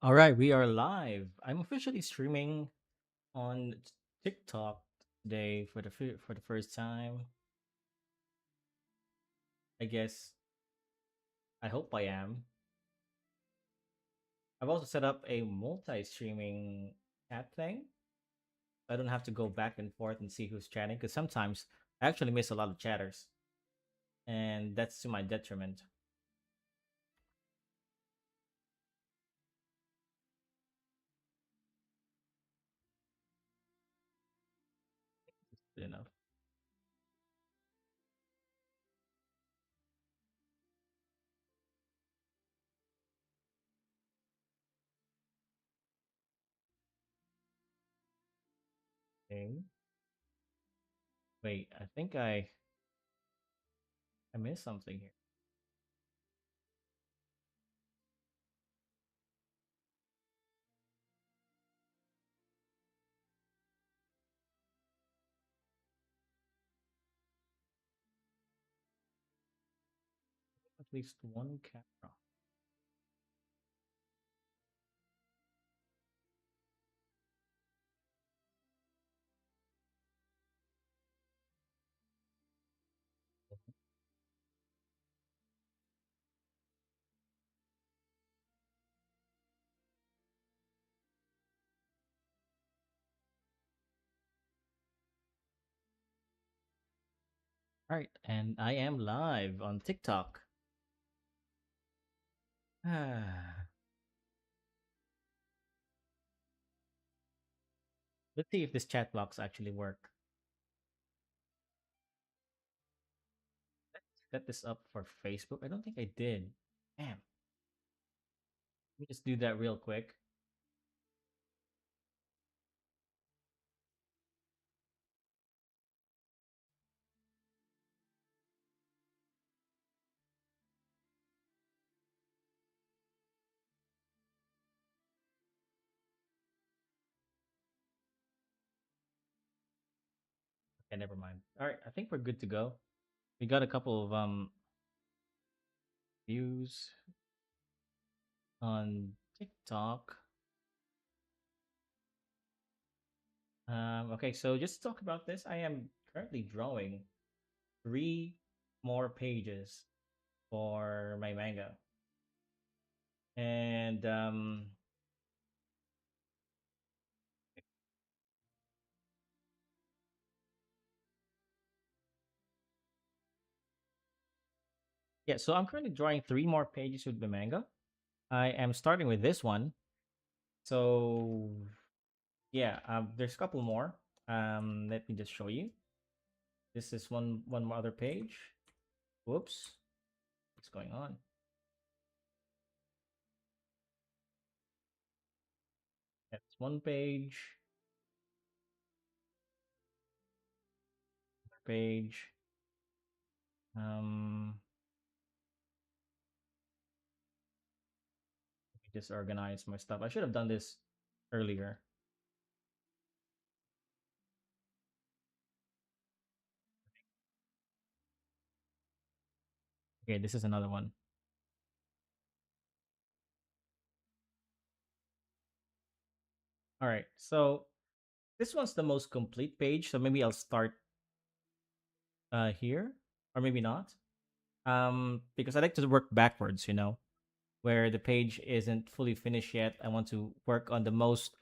All right, we are live. I'm officially streaming on TikTok today for the first time. I guess I hope I am. I've also set up a multi-streaming chat thing. I don't have to go back and forth and see who's chatting because sometimes I actually miss a lot of chatters, and that's to my detriment. You know. Okay. Wait, I think I missed something here. At least one camera. All right, and I am live on TikTok. Let's see if this chat box actually work. Set this up for Facebook. I don't think I did. Damn. Let me just do that real quick. Okay, never mind. All right, I think we're good to go. We got a couple of views on TikTok. Okay, so just to talk about this, I am currently drawing three more pages for my manga, and yeah, so I'm currently drawing three more pages with the manga. I am starting with this one. So yeah, there's a couple more. Let me just show you. This is one more other page. Whoops, what's going on? That's one page. Page. Um, Let me just organize my stuff. I should have done this earlier. Okay, this is another one. All right, so this one's the most complete page. So maybe I'll start here, or maybe not. Because I like to work backwards. Where the page isn't fully finished yet. I want to work on the most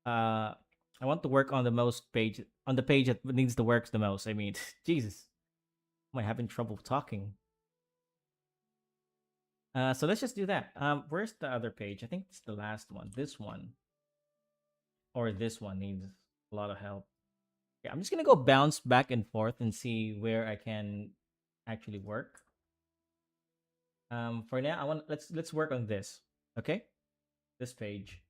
uh I want to work on the most page on the page that needs the work the most. I mean, Jesus, am I having trouble talking? So let's just do that. Where's the other page? I think it's the last one. This one or this one needs a lot of help. Yeah, I'm just gonna go bounce back and forth and see where I can actually work. For now, I want let's work on this. Okay, this page,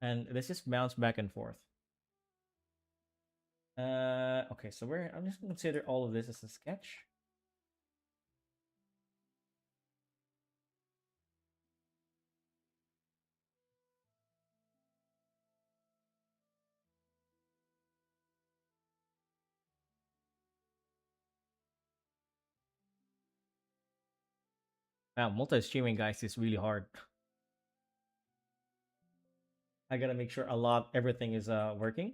and let's just bounce back and forth. Okay, so I'm just gonna consider all of this as a sketch. Wow, multi-streaming, guys, is really hard. I gotta make sure everything is working.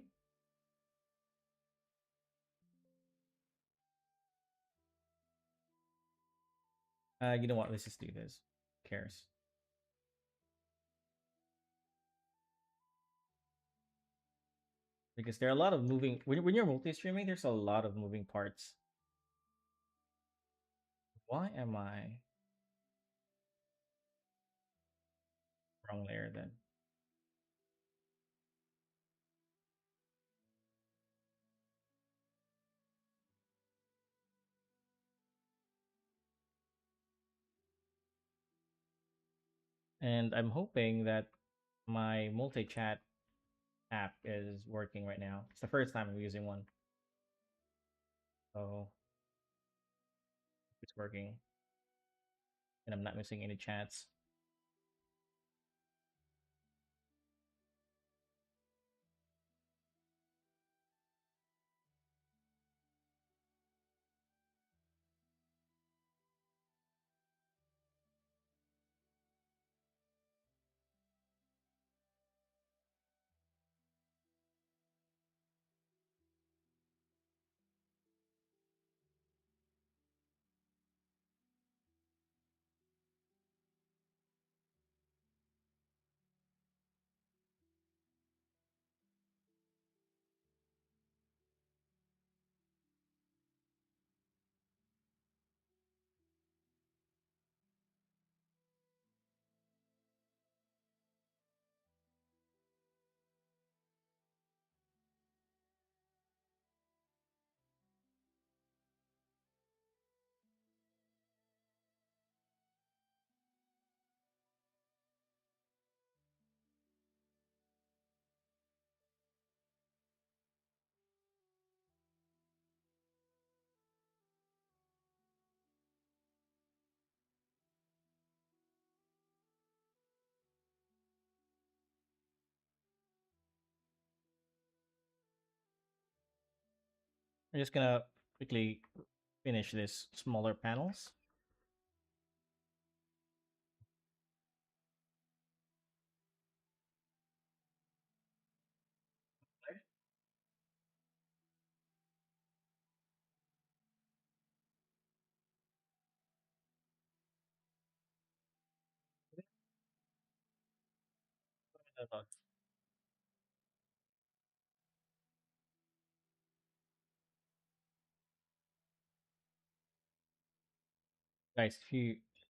You know what? Let's just do this. Who cares? Because there are a lot of moving. When you're multi-streaming, there's a lot of moving parts. Why am I wrong layer then? And I'm hoping that my multi-chat app is working right now. It's the first time I'm using one, so it's working, and I'm not missing any chats. I'm just gonna quickly finish this smaller panels. Guys, if you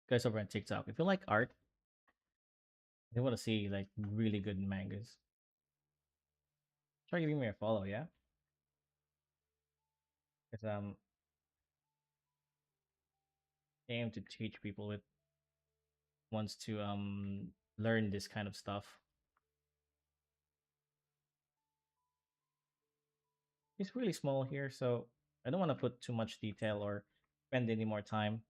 guys over on TikTok, if you like art, you want to see like really good mangas, try giving me a follow, yeah? Because aim to teach people with wants to learn this kind of stuff. It's really small here, so I don't want to put too much detail or spend any more time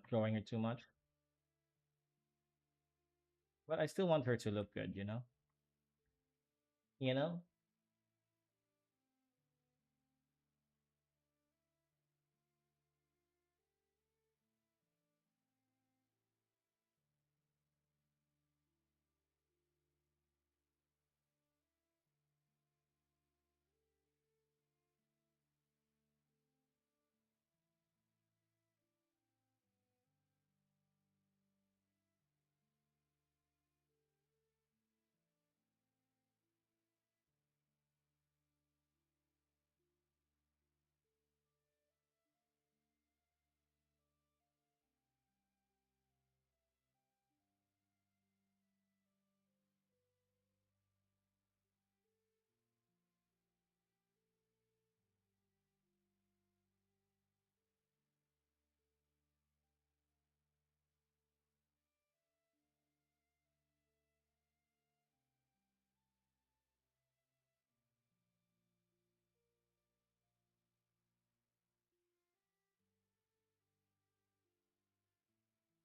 drawing her too much. But I still want her to look good, you know? You know?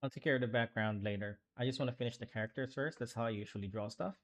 I'll take care of the background later. I just want to finish the characters first. That's how I usually draw stuff.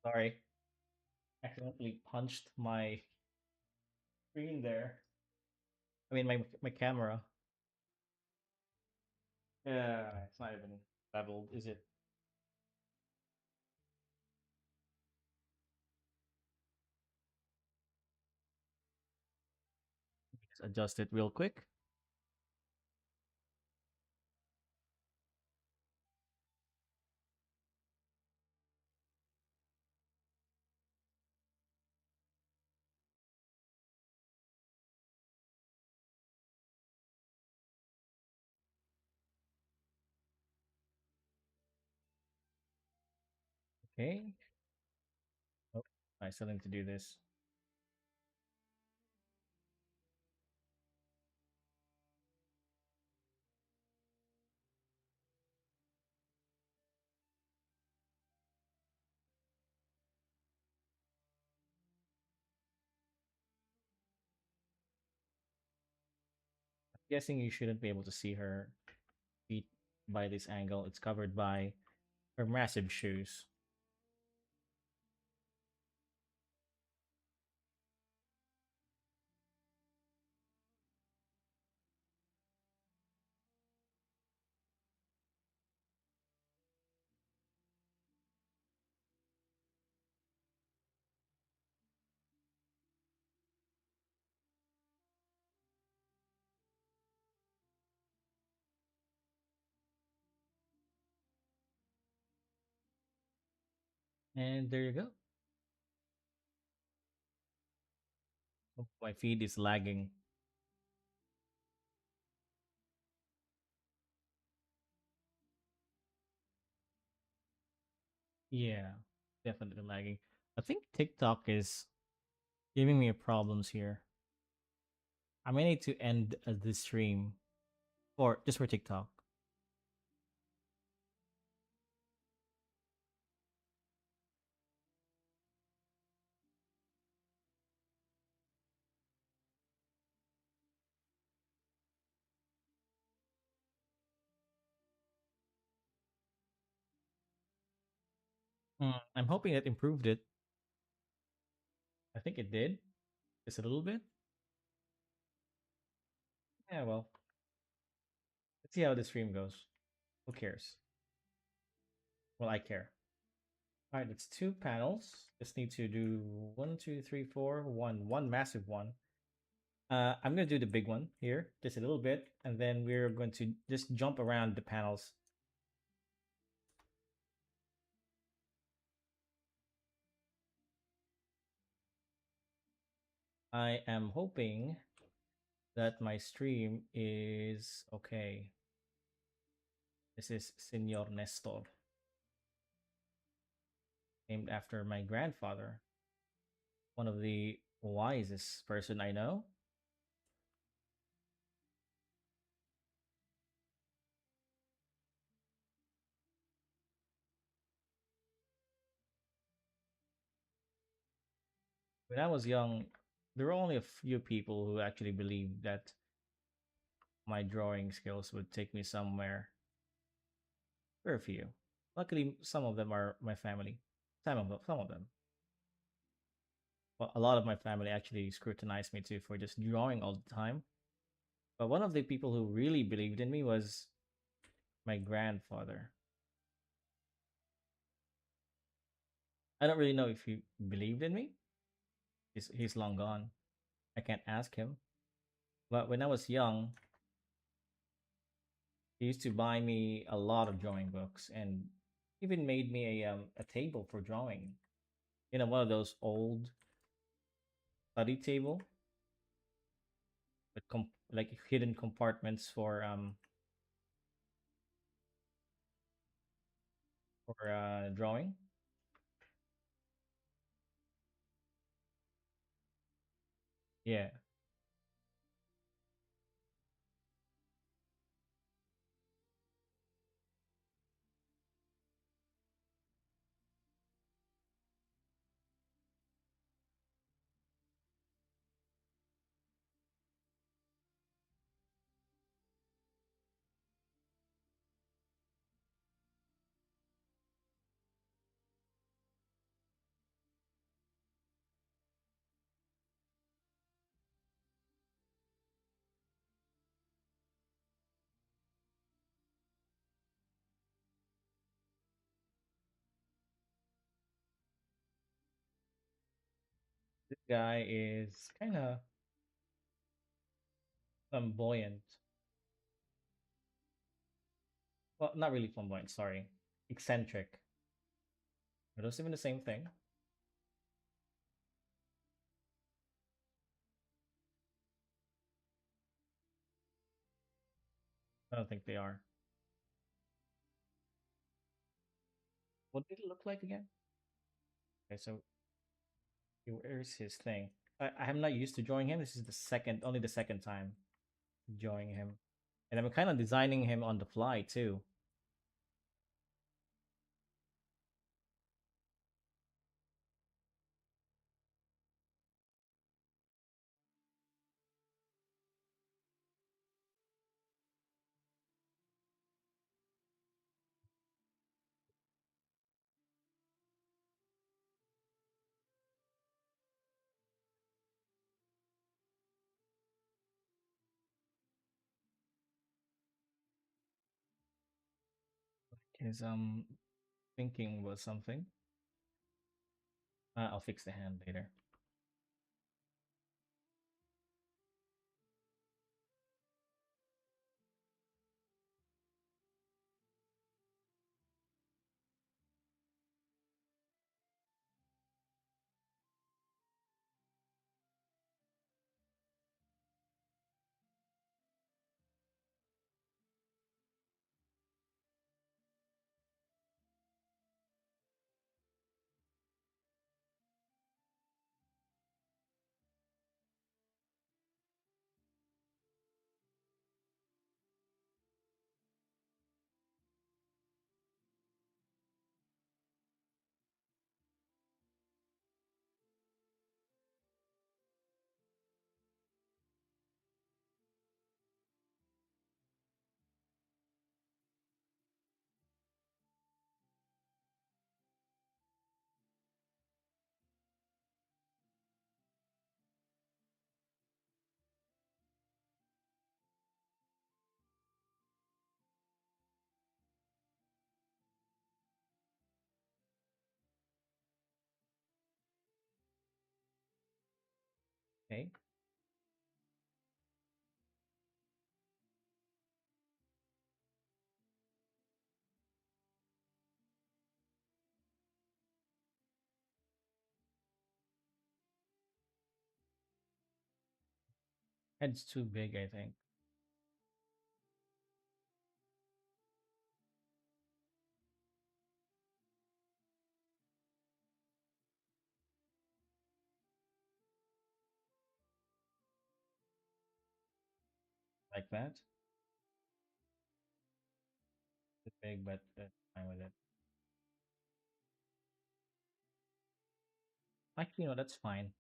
Sorry, accidentally punched my screen there. I mean, my camera. Yeah, it's not even leveled, is it? Just adjust it real quick. Okay. Oh, I still need to do this. Guessing you shouldn't be able to see her feet by this angle. It's covered by her massive shoes. And there you go. Oh, my feed is lagging. Yeah, definitely lagging. I think TikTok is giving me problems here. I may need to end the stream or just for TikTok. I'm hoping it improved it. I think it did. Just a little bit. Yeah, well, let's see how the stream goes. Who cares? Well, I care. All right, it's two panels. Just need to do one, two, three, four, one massive one. I'm gonna do the big one here, just a little bit, and then we're going to just jump around the panels. I am hoping that my stream is okay. This is Senor Nestor, named after my grandfather, one of the wisest person I know. When I was young, there were only a few people who actually believed that my drawing skills would take me somewhere. Very few. Luckily, some of them are my family. Some of them. Well, a lot of my family actually scrutinized me too for just drawing all the time. But one of the people who really believed in me was my grandfather. I don't really know if he believed in me. He's long gone. I can't ask him. But when I was young, he used to buy me a lot of drawing books and even made me a table for drawing. You know, one of those old study table with like hidden compartments for drawing. Yeah. This guy is kind of flamboyant. Well, not really flamboyant, sorry. Eccentric. Are those even the same thing? I don't think they are. What did it look like again? Okay, so where's his thing? I am not used to drawing him. This is the second, only the second time drawing him. And I'm kind of designing him on the fly too. His thinking was something. I'll fix the hand later. Okay. Head's too big, I think. Like that. Too big, but fine with it. Actually, no, that's fine.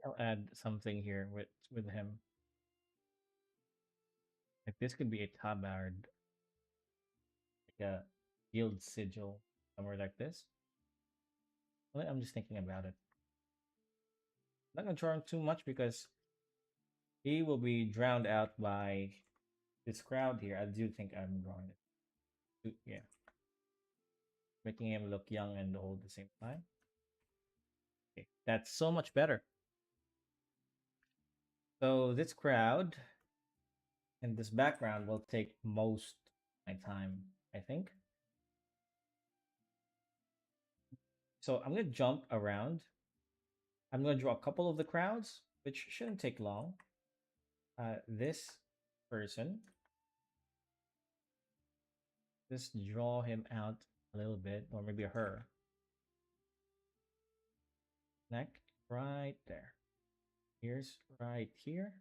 I'll add something here with him. Like this could be a tabard, like a guild sigil, somewhere like this. Well, I'm just thinking about it. I'm not gonna draw him too much because he will be drowned out by this crowd here. I do think I'm drawing it. Yeah, making him look young and old at the same time. Okay, that's so much better. So this crowd and this background will take most of my time, I think. So I'm gonna jump around. I'm gonna draw a couple of the crowds, which shouldn't take long. This person, just draw him out a little bit, or maybe her neck right there. Here's right here.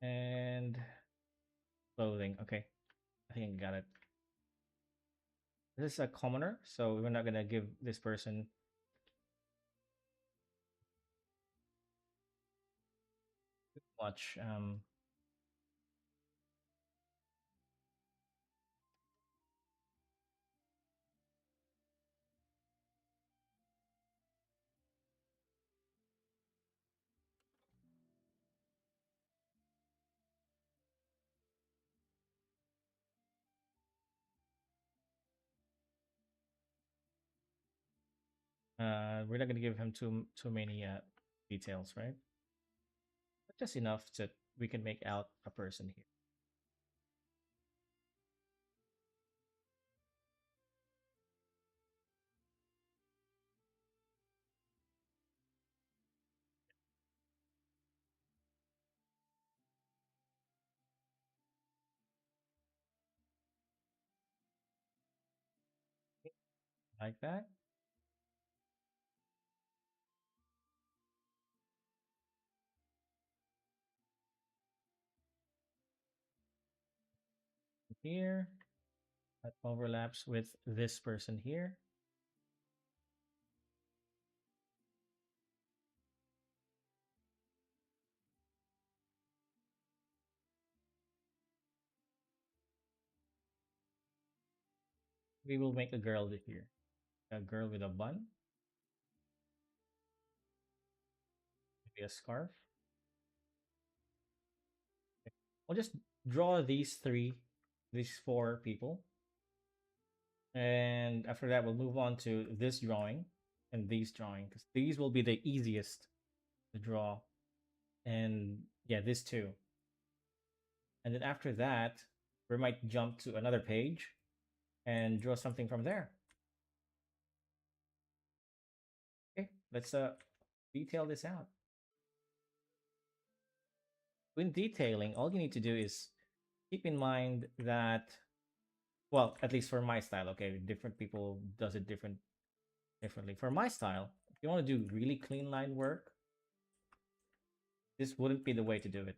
And clothing. Okay, I think I got it. This is a commoner, so we're not gonna give this person much. We're not gonna give him too many details, right? But just enough that we can make out a person here, like that. Here, that overlaps with this person here. We will make a girl here, a girl with a bun, maybe a scarf. We'll just draw these four people. And after that, we'll move on to this drawing and these drawing because these will be the easiest to draw. And yeah, this too. And then after that, we might jump to another page and draw something from there. Okay, let's detail this out. When detailing, all you need to do is keep in mind that, well, at least for my style, okay, different people does it differently. For my style, if you want to do really clean line work, this wouldn't be the way to do it.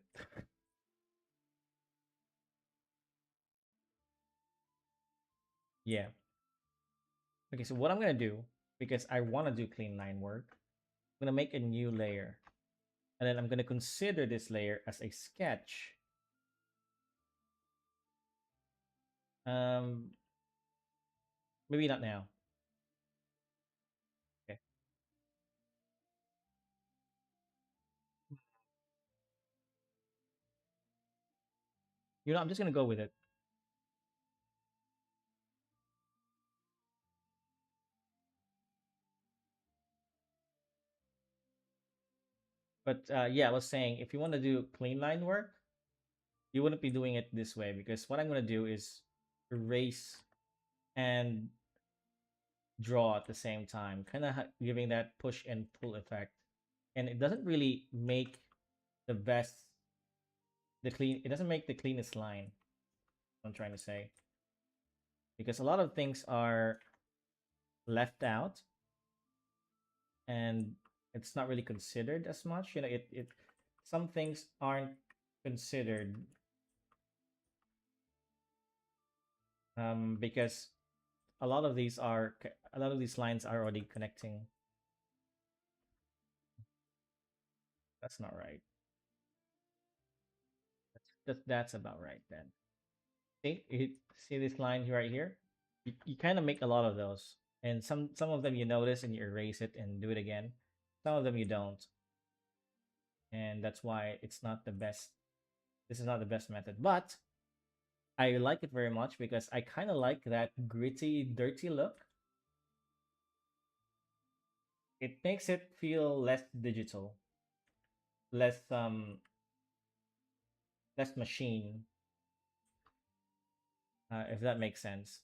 Yeah. Okay, so what I'm gonna do, because I want to do clean line work, I'm gonna make a new layer. And then I'm gonna consider this layer as a sketch. Um, Maybe not now. Okay. You know, I'm just gonna go with it. But yeah, I was saying if you want to do clean line work, you wouldn't be doing it this way because what I'm gonna do is erase and draw at the same time, kind of giving that push and pull effect. And it doesn't really make the best, it doesn't make the cleanest line, I'm trying to say. Because a lot of things are left out and it's not really considered as much. You know, some things aren't considered because a lot of these lines are already connecting. That's not right. That's about right then. See this line here right here? You kind of make a lot of those. And some of them you notice and you erase it and do it again. Some of them you don't. And that's why it's not the best. This is not the best method. But I like it very much because I kind of like that gritty, dirty look. It makes it feel less digital, less machine, if that makes sense.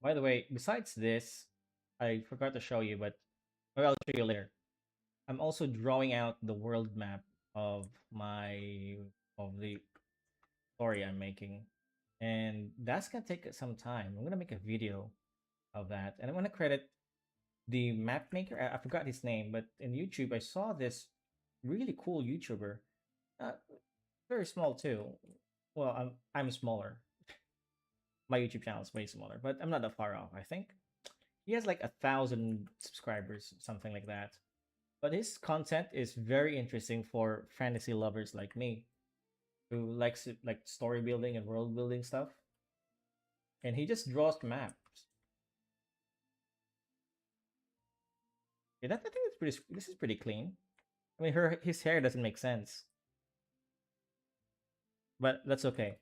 By the way, besides this, I forgot to show you, but maybe I'll show you later. I'm also drawing out the world map of my of the story I'm making, and that's gonna take some time. I'm gonna make a video of that, and I'm gonna credit the map maker. I forgot his name, but in YouTube I saw this really cool YouTuber. Uh, Very small too. Well, I'm smaller. My YouTube channel is way smaller, but I'm not that far off. I think he has like 1,000 subscribers, something like that. But his content is very interesting for fantasy lovers like me, who likes it, like story building and world building stuff. And he just draws maps. Yeah, that I think it's pretty. This is pretty clean. I mean, her his hair doesn't make sense, but that's okay.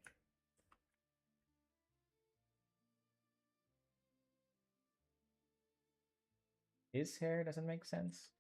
His hair doesn't make sense.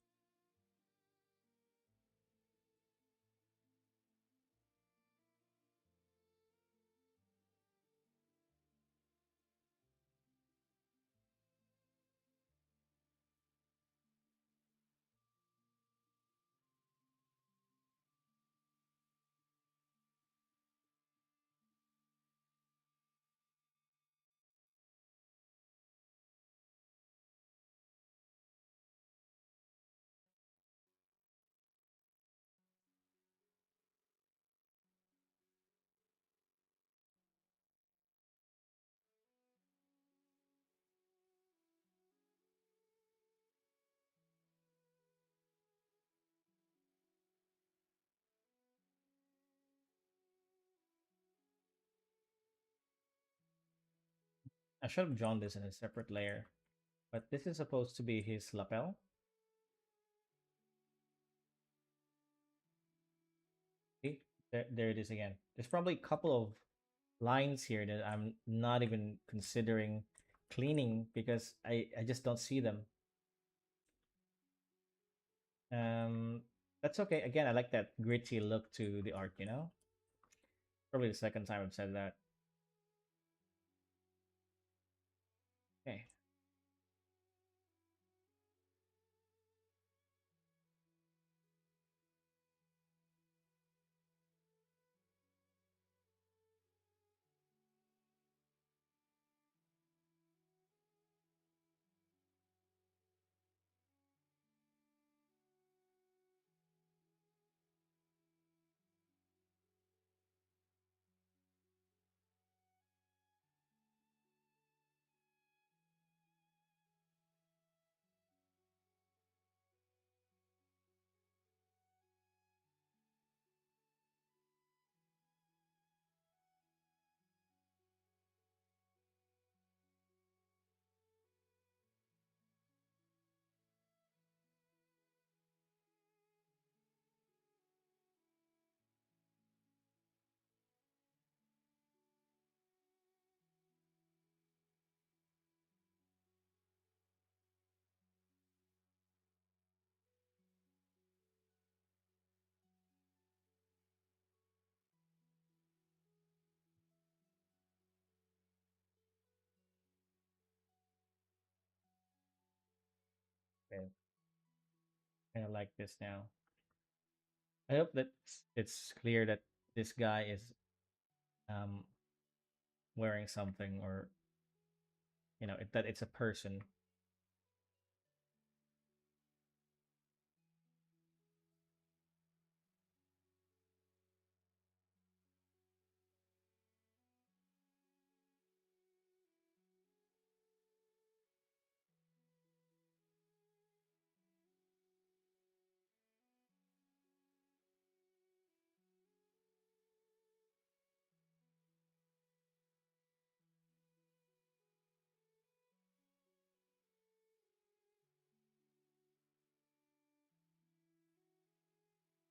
I should have drawn this in a separate layer, but this is supposed to be his lapel. See, there it is again. There's probably a couple of lines here that I'm not even considering cleaning because I just don't see them. Um, that's okay. Again, I like that gritty look to the art. Probably the second time I've said that. Okay, okay. Kind of like this now. I hope that it's clear that this guy is um wearing something, or that it's a person.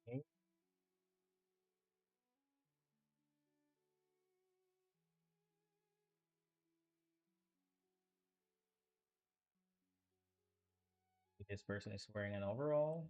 Okay. This person is wearing an overall.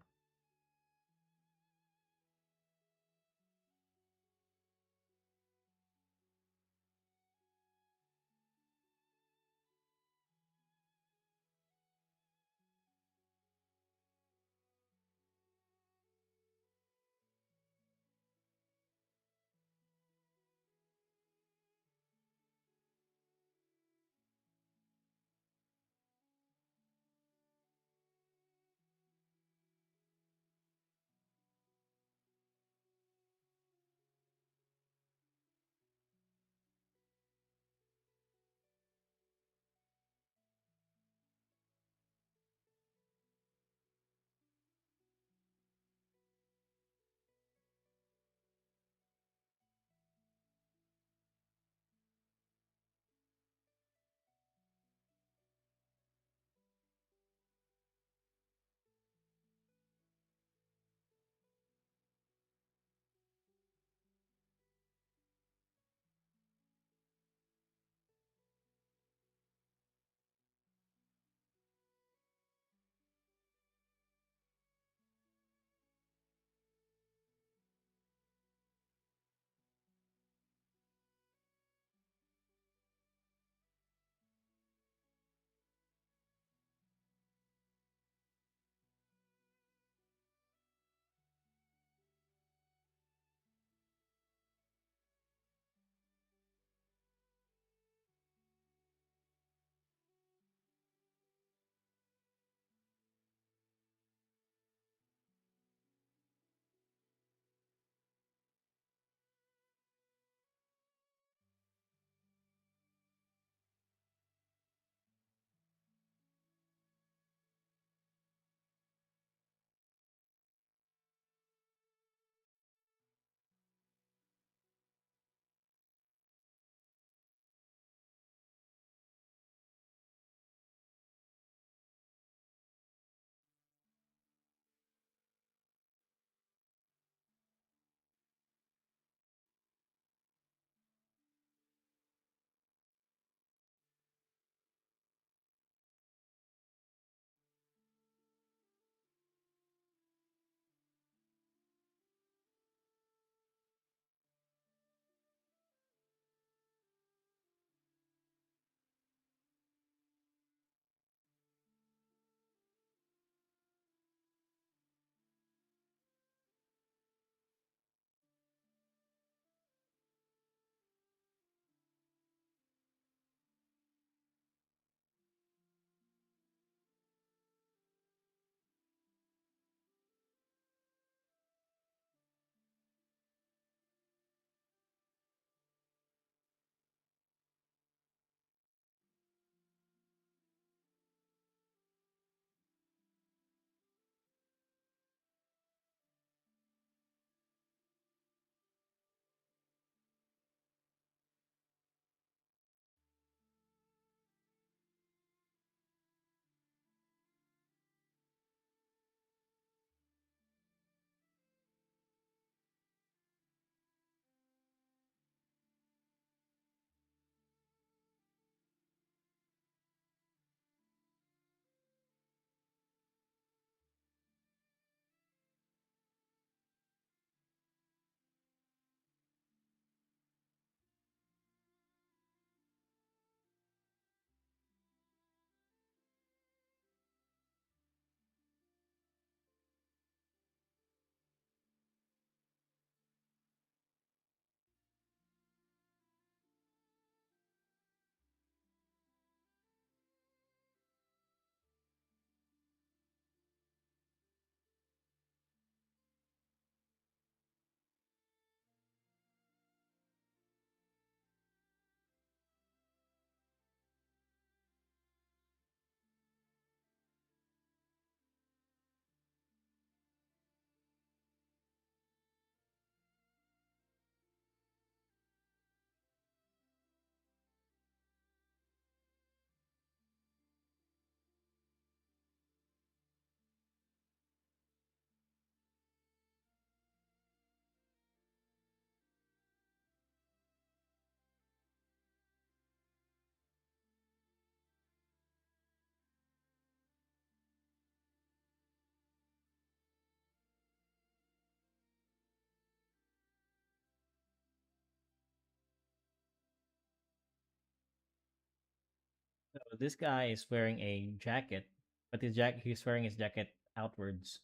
So this guy is wearing a jacket, but he's wearing his jacket outwards.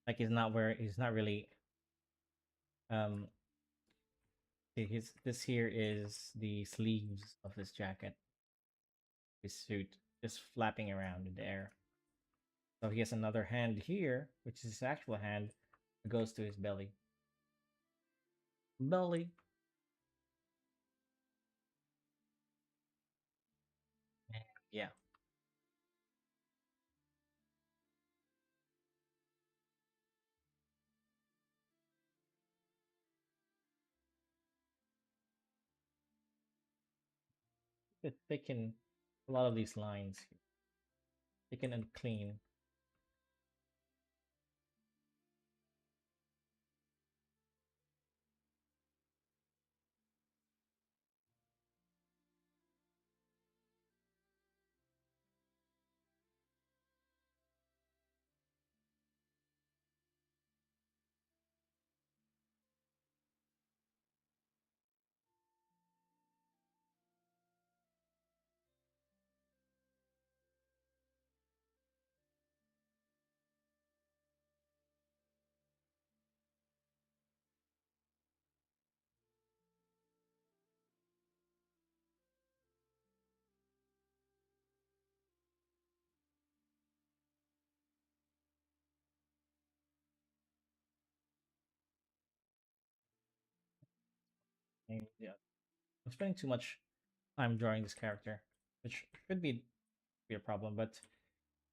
Like he's not really um his this here is the sleeves of his jacket, his suit, just flapping around in the air. So he has another hand here, which is his actual hand, that goes to his belly. Belly. Yeah. It thicken a lot of these lines. Thicken and clean. And yeah, I'm spending too much time drawing this character, which could be a problem, but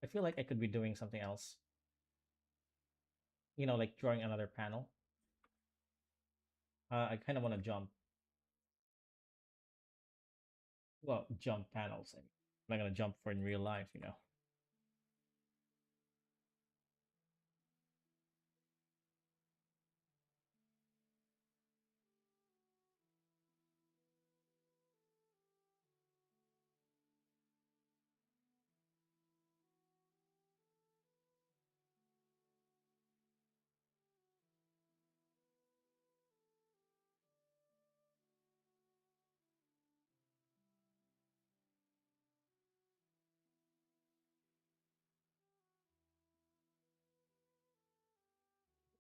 I feel like I could be doing something else. Like drawing another panel. I kind of want to jump. Well, jump panels. I'm not gonna jump for in real life.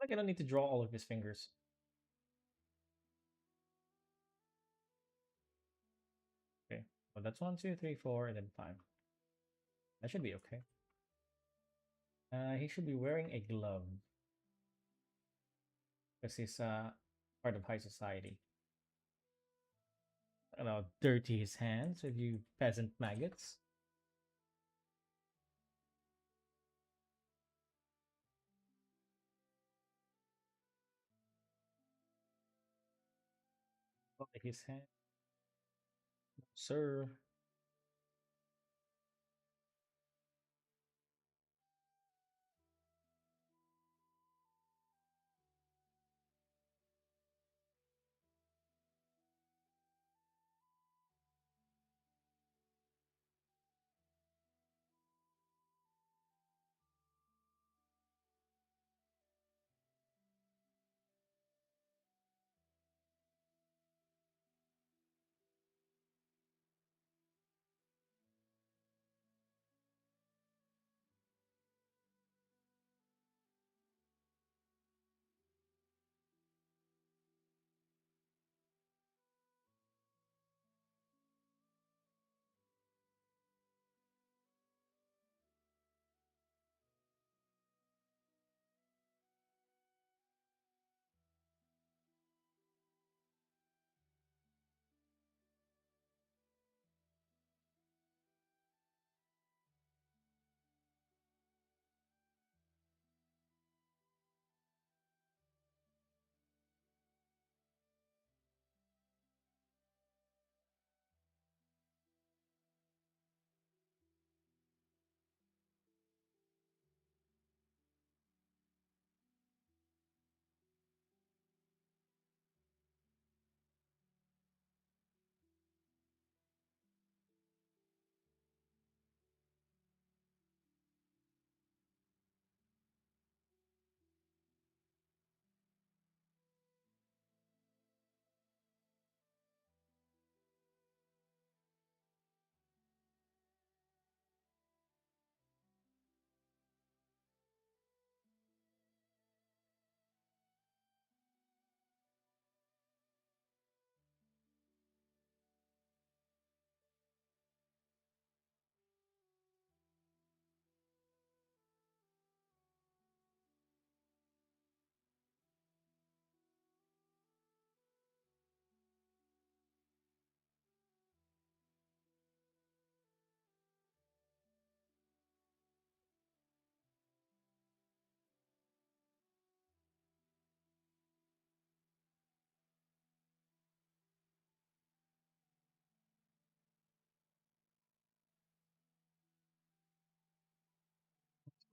Like I don't need to draw all of his fingers. Okay, well that's one, two, three, four, and then five. That should be okay. He should be wearing a glove because he's part of high society. I don't know, dirty his hands with you peasant maggots. Like his hand, sir.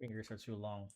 fingers are too long.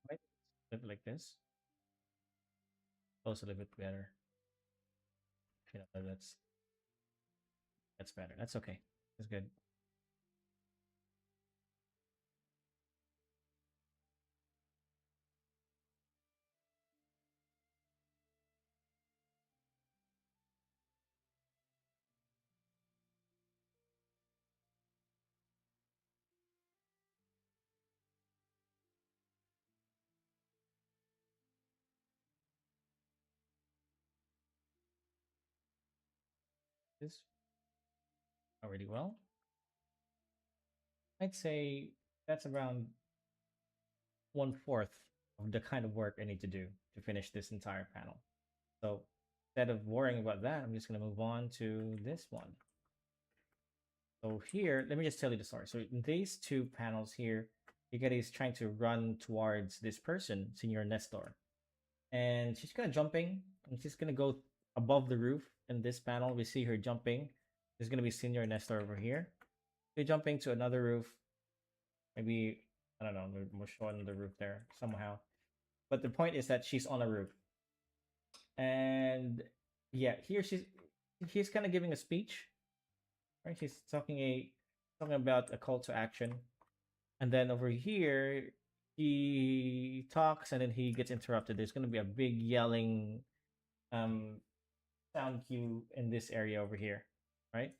Might flip like this. Close a little bit better. That's better. That's okay. That's good. This already well. I'd say that's around 1/4 of the kind of work I need to do to finish this entire panel. So instead of worrying about that, I'm just going to move on to this one. So here, let me just tell you the story. So in these two panels here, Hikari is trying to run towards this person, Senior Nestor. And she's kind of jumping, and she's going to go above the roof. In this panel, we see her jumping. There's going to be Senior Nestor over here. They're jumping to another roof. Maybe, I don't know, we're showing the roof there somehow. But the point is that she's on a roof. And yeah, here he's kind of giving a speech, right? He's talking about a call to action, and then over here he talks, and then he gets interrupted. There's going to be a big yelling um sound cue in this area over here, right?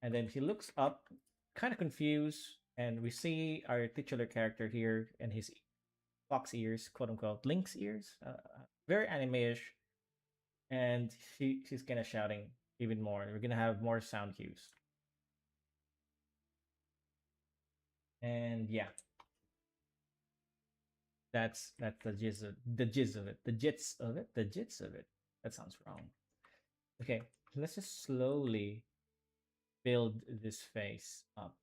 And then he looks up, kind of confused, and we see our titular character here and his fox ears, quote unquote, lynx ears, very anime-ish, and she's kind of shouting even more. We're gonna have more sound cues, and yeah, that's the jizz of it, the jits of it, the jits of it. That sounds wrong. Okay, let's just slowly build this face up.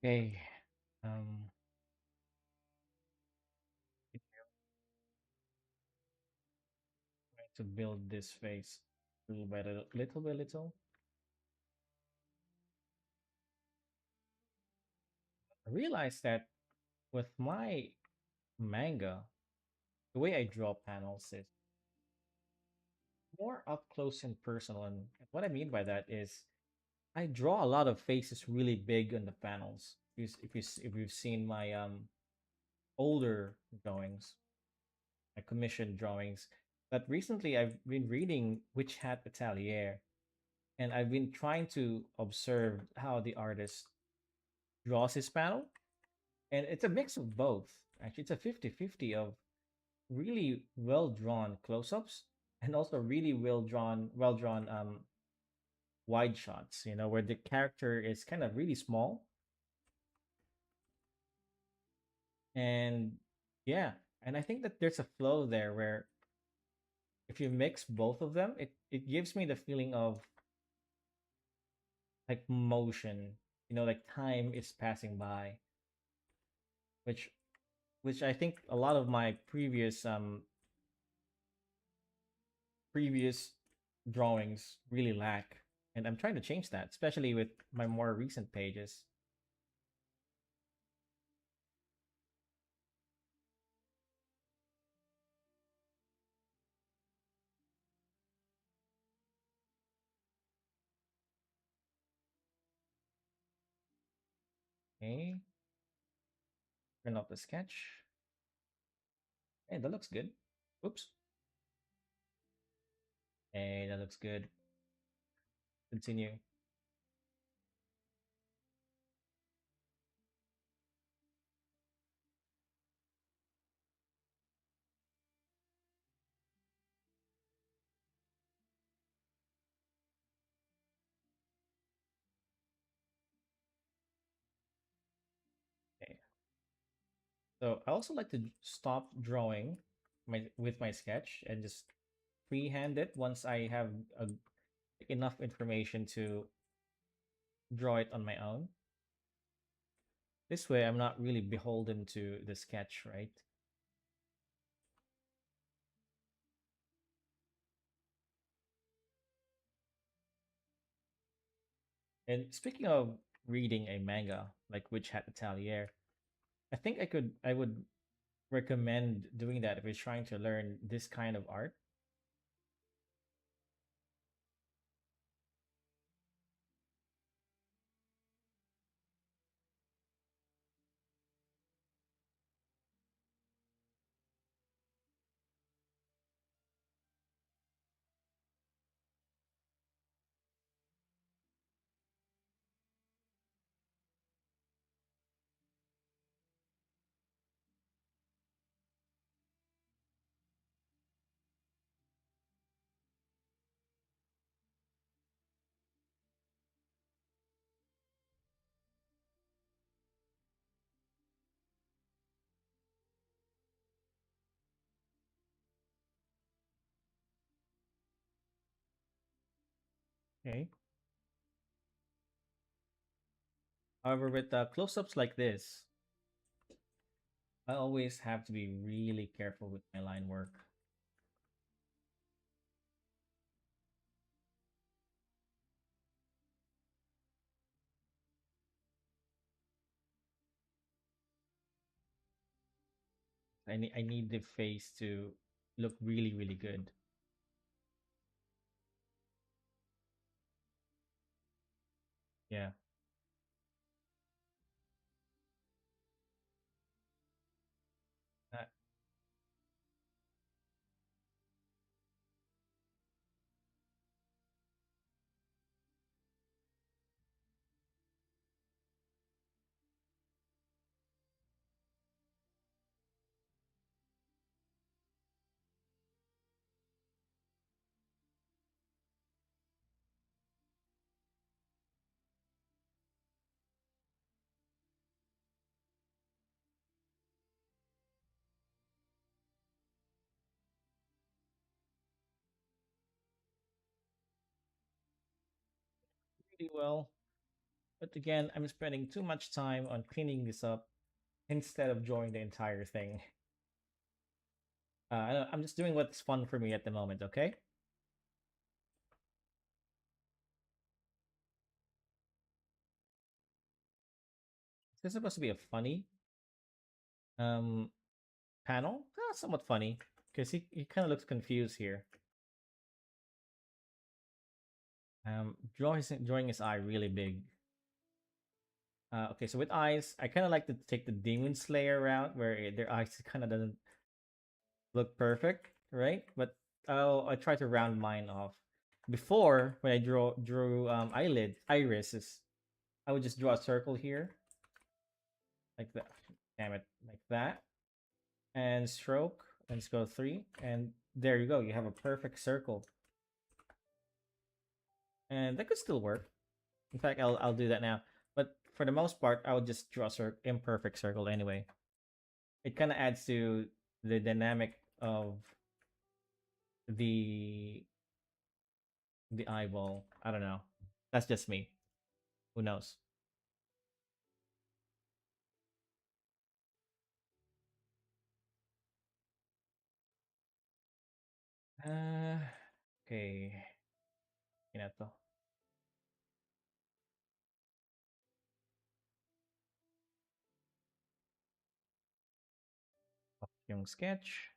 Okay. Um, try to build this face little by little, little by little. I realized that with my manga, the way I draw panels is more up close and personal. And what I mean by that is I draw a lot of faces really big on the panels. If you've seen my older drawings, my commissioned drawings, but recently I've been reading Witch Hat Atelier, and I've been trying to observe how the artist draws his panel, and it's a mix of both. Actually, it's a 50-50 of really well drawn close-ups and also really well drawn wide shots, where the character is kind of really small. And yeah, and I think that there's a flow there where if you mix both of them, it gives me the feeling of like motion, like time is passing by, which which I think a lot of my previous drawings really lack. And I'm trying to change that, especially with my more recent pages. Okay, turn off the sketch. Hey, that looks good. Oops. Hey, that looks good. Continue. Okay. So I also like to stop drawing with my sketch and just freehand it once I have a, enough information to draw it on my own. This way, I'm not really beholden to the sketch, right? And speaking of reading a manga like Witch Hat Atelier, I would recommend doing that if you're trying to learn this kind of art. Okay. However, with close-ups like this, I always have to be really careful with my line work. I need the face to look really, really good. Yeah. Uh, really well. But again, I'm spending too much time on cleaning this up instead of drawing the entire thing. I'm just doing what's fun for me at the moment, okay? This is supposed to be a funny um panel. Somewhat funny because he kind of looks confused here. Drawing his eye really big. Okay, so with eyes, I kind of like to take the Demon Slayer route where their eyes kind of doesn't look perfect, right? But I try to round mine off. Before, when I drew irises, I would just draw a circle here, like that. Damn it, like that, and stroke. Let's go three, and there you go. You have a perfect circle, and that could still work. In fact, I'll do that now. But for the most part, I would just draw a imperfect circle anyway. It kind of adds to the dynamic of the the eyeball. I don't know. That's just me. Who knows? Uh, okay. Yun to. Yung sketch.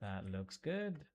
That looks good.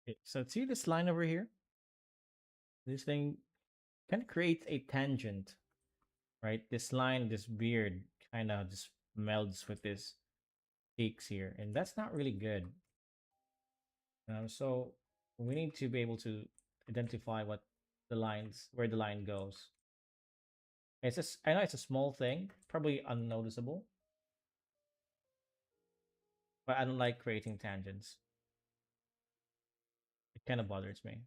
Okay, so see this line over here? This thing kind of creates a tangent, right? This line, this beard kind of just melds with this cheeks here, and that's not really good. So we need to be able to identify what the lines, where the line goes. It's just, I know it's a small thing, probably unnoticeable, but I don't like creating tangents. It kind of bothers me.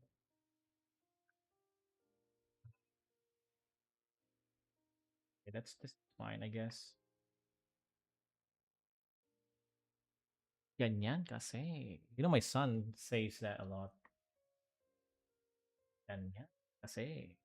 Okay, that's just fine, I guess. Ganyan kasi. You know, my son says that a lot. Ganyan kasi.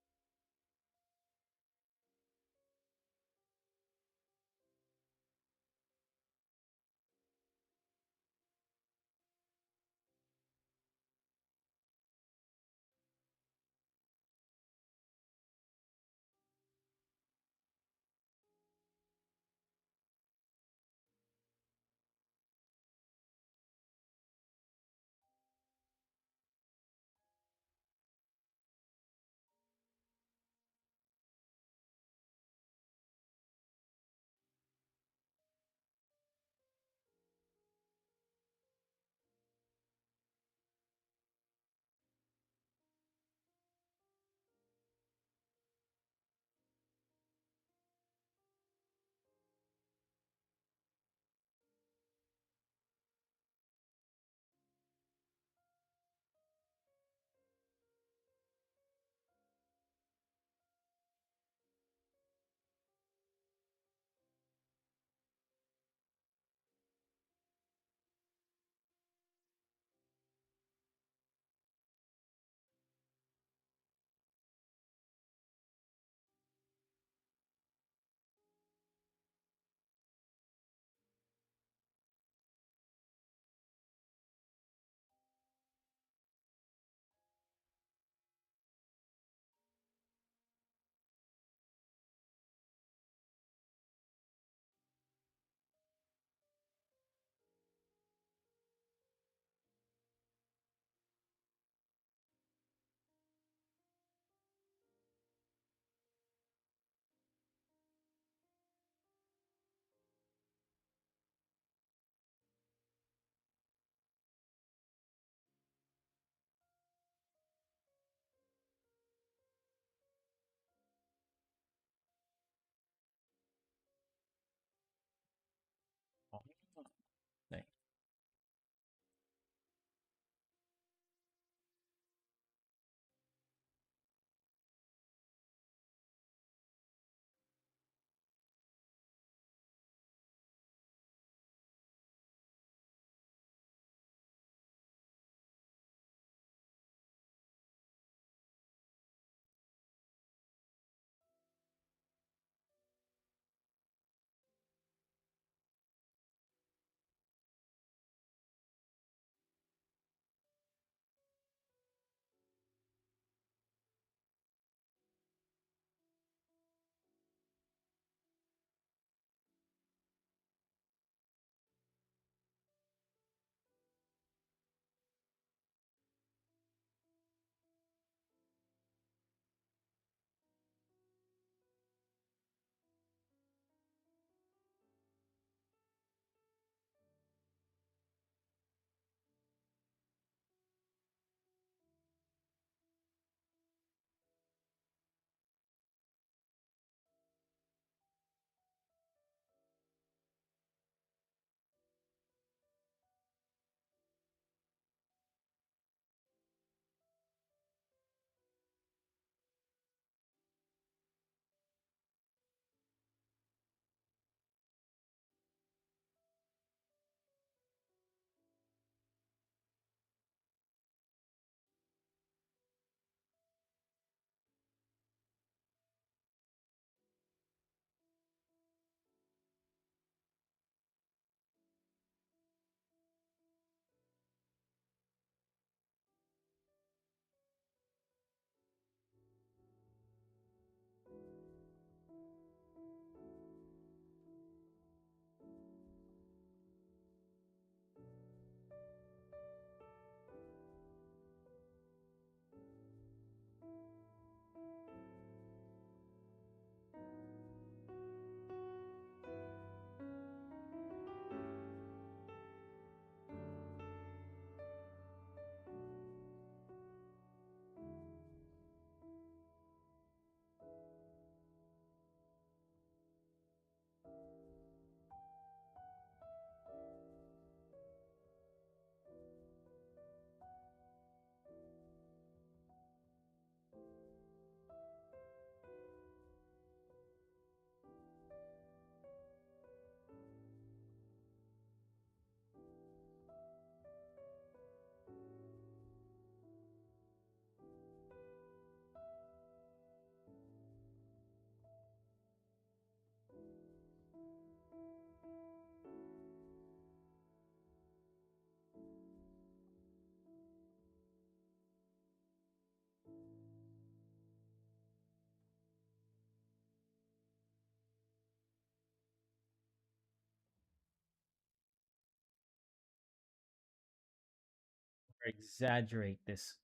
exaggerate this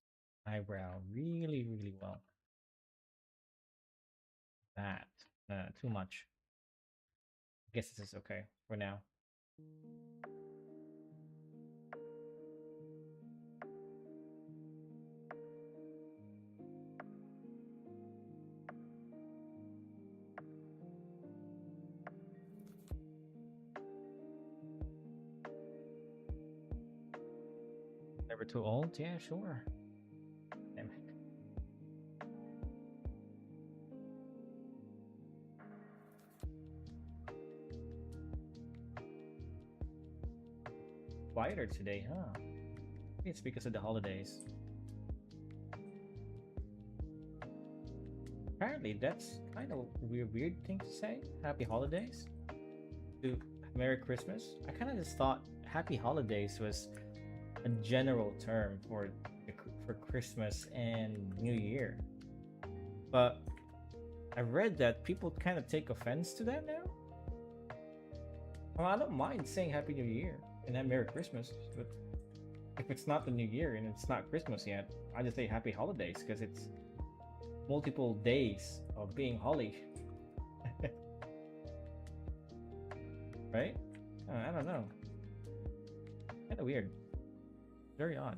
eyebrow really, really well. That too much. I guess this is okay for now. Never too old? Yeah, sure. Damn it. Quieter today, huh? Maybe it's because of the holidays. Apparently, that's kind of a weird thing to say. Happy holidays to Merry Christmas. I kind of just thought Happy Holidays was a general term for for Christmas and New Year. But I read that people kind of take offense to that now. Well, I don't mind saying Happy New Year and then Merry Christmas, but if it's not the New Year and it's not Christmas yet, I just say Happy Holidays because it's multiple days of being holly, right? I don't know. Kind of weird. Very odd.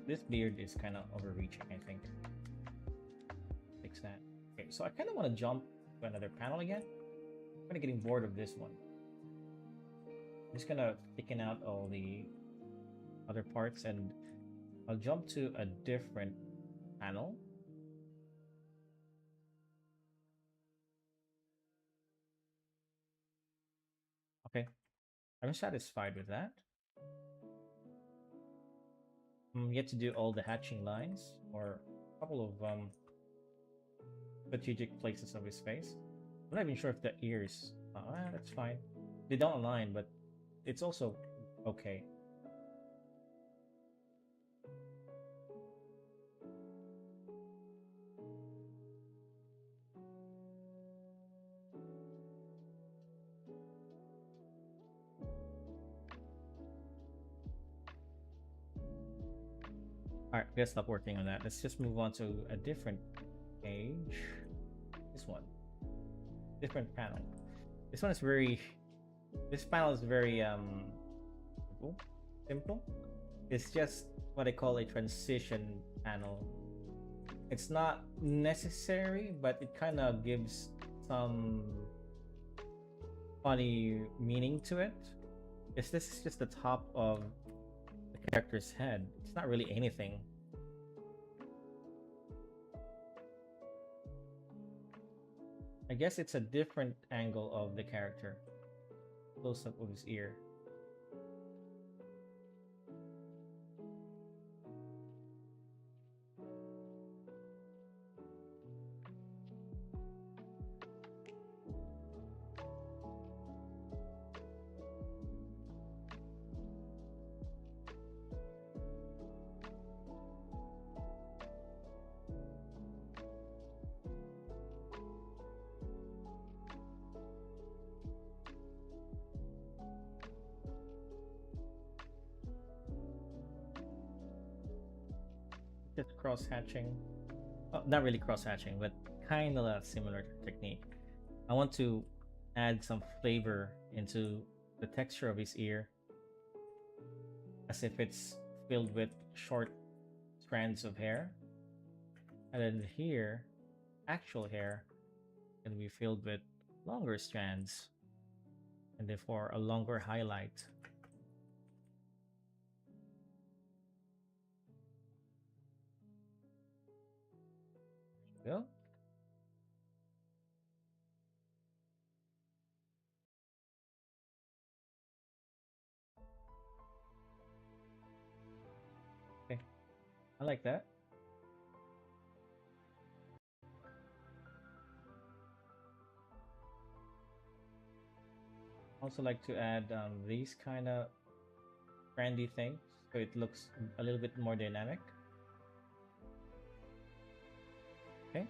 This beard is kind of overreaching, I think. Fix that. Okay, so I kind of want to jump to another panel again. I'm kind of getting bored of this one. I'm just gonna thicken out all the other parts and I'll jump to a different panel. Okay, I'm satisfied with that. Yet to do all the hatching lines or a couple of strategic places of his face. I'm not even sure if the ears. That's fine. They don't align, but it's also okay. All right, let's stop working on that. Let's just move on to a different page. This one, different panel. This one is very. This panel is very simple. Simple. It's just what I call a transition panel. It's not necessary, but it kind of gives some funny meaning to it. If this is just the top of the character's head, it's not really anything. I guess it's a different angle of the character. Close up of his ear. Just cross hatching. Oh, not really cross hatching, but kind of a similar technique. I want to add some flavor into the texture of his ear as if it's filled with short strands of hair. And then here, actual hair can be filled with longer strands and therefore a longer highlight. There you go. Okay, I like that. Also like to add these kind of trendy things so it looks a little bit more dynamic. Okay.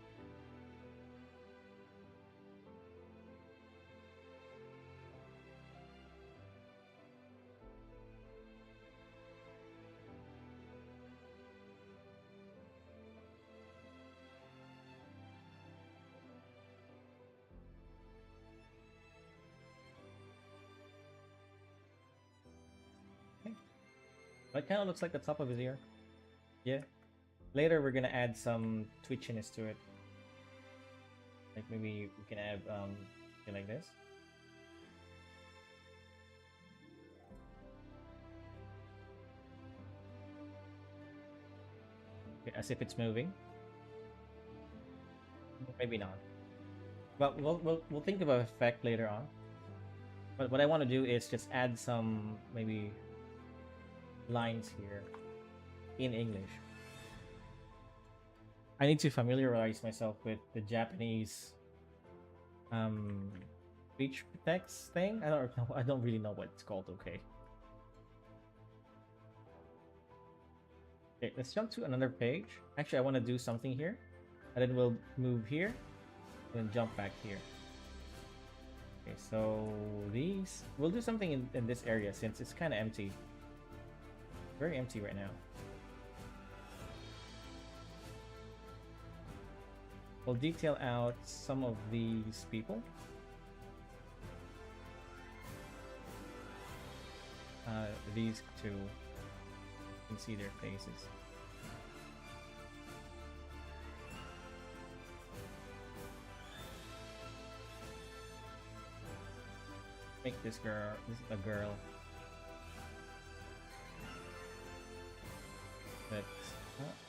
Okay. That kind of looks like the top of his ear. Yeah. Later we're gonna add some twitchiness to it. Like maybe we can add something like this. Okay, as if it's moving. Maybe not. But we'll think of an effect later on. But what I want to do is just add some maybe lines here in English. I need to familiarize myself with the Japanese speech text thing. I don't know. I don't really know what it's called. Okay. Okay, let's jump to another page. Actually, I want to do something here, and then we'll move here, and then jump back here. Okay, so these we'll do something in this area since it's kind of empty. Very empty right now. We'll detail out some of these people. These two, you can see their faces. Make this girl, this is a girl. But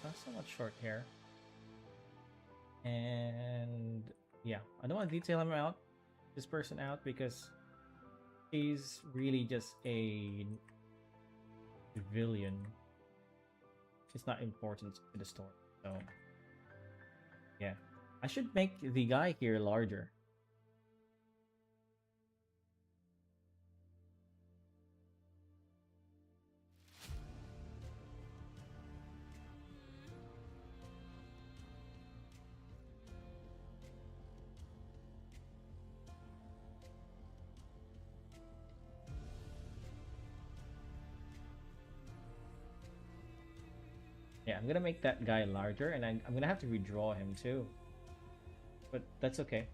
not so much short hair. And yeah, I don't want to detail him out, this person out, because he's really just a civilian. It's not important to the story. So yeah, I should make the guy here larger. Yeah, I'm gonna make that guy larger, and I'm gonna have to redraw him too. But that's okay.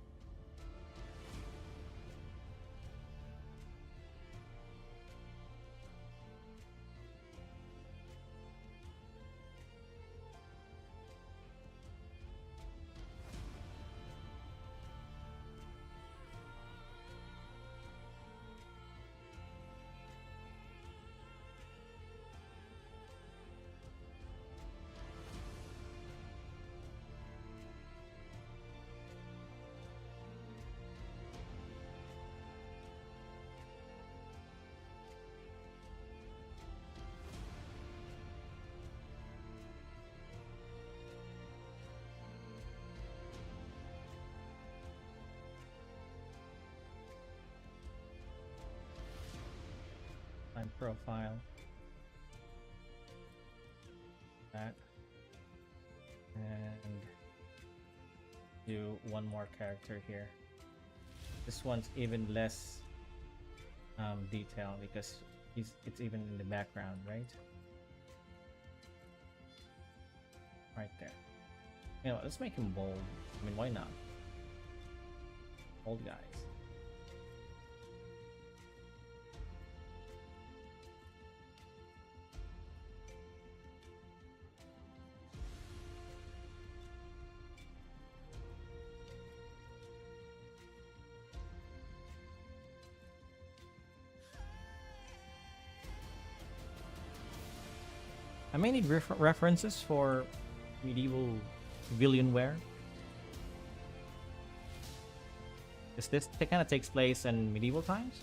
Time profile. That. And do one more character here. This one's even less detail because it's even in the background, right? Right there. You know what, let's make him bold. I mean, why not? Bold guys. I may need references for medieval Villianware. Is this kind of takes place in medieval times?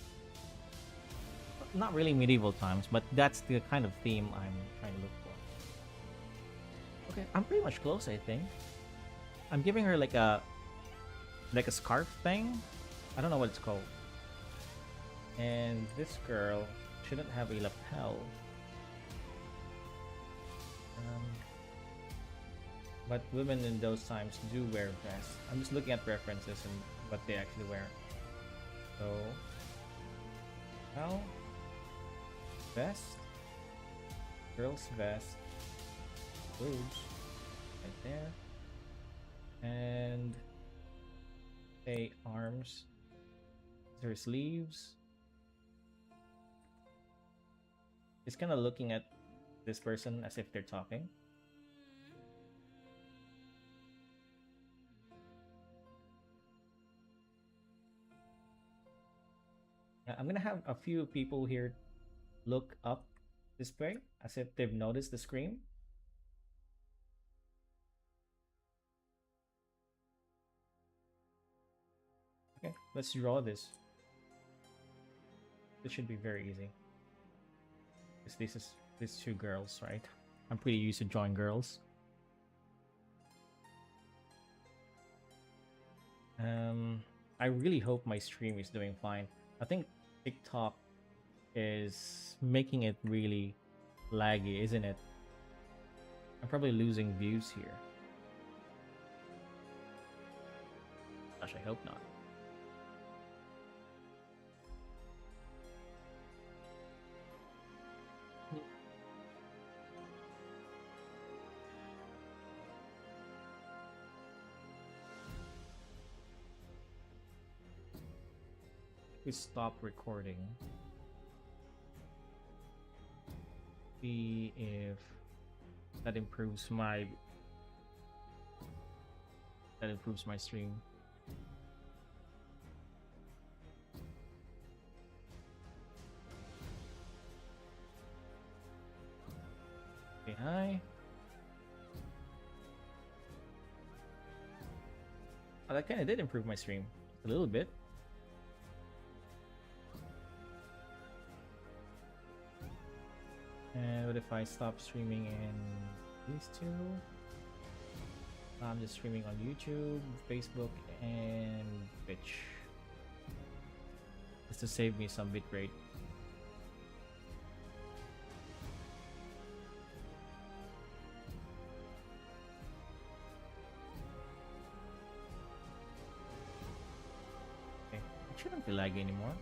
Not really medieval times, but that's the kind of theme I'm trying to look for. Okay, I'm pretty much close, I think. I'm giving her like a scarf thing. I don't know what it's called. And this girl shouldn't have a lapel. But women in those times do wear vests. I'm just looking at references and what they actually wear. So, now, vest, girl's vest, boobs, right there, and say arms, her sleeves. It's kind of looking at this person as if they're talking. I'm gonna have a few people here look up this way as if they've noticed the scream. Okay, let's draw this. This should be very easy. This is these two girls, right? I'm pretty used to drawing girls. I really hope my stream is doing fine. I think TikTok is making it really laggy, isn't it? I'm probably losing views here. Gosh, I hope not. We stop recording. See if that improves my stream. Okay, hi. Oh, that kind of did improve my stream a little bit. And what if I stop streaming in these two? I'm just streaming on YouTube, Facebook, and Twitch. Just to save me some bitrate. Okay, it shouldn't be laggy anymore.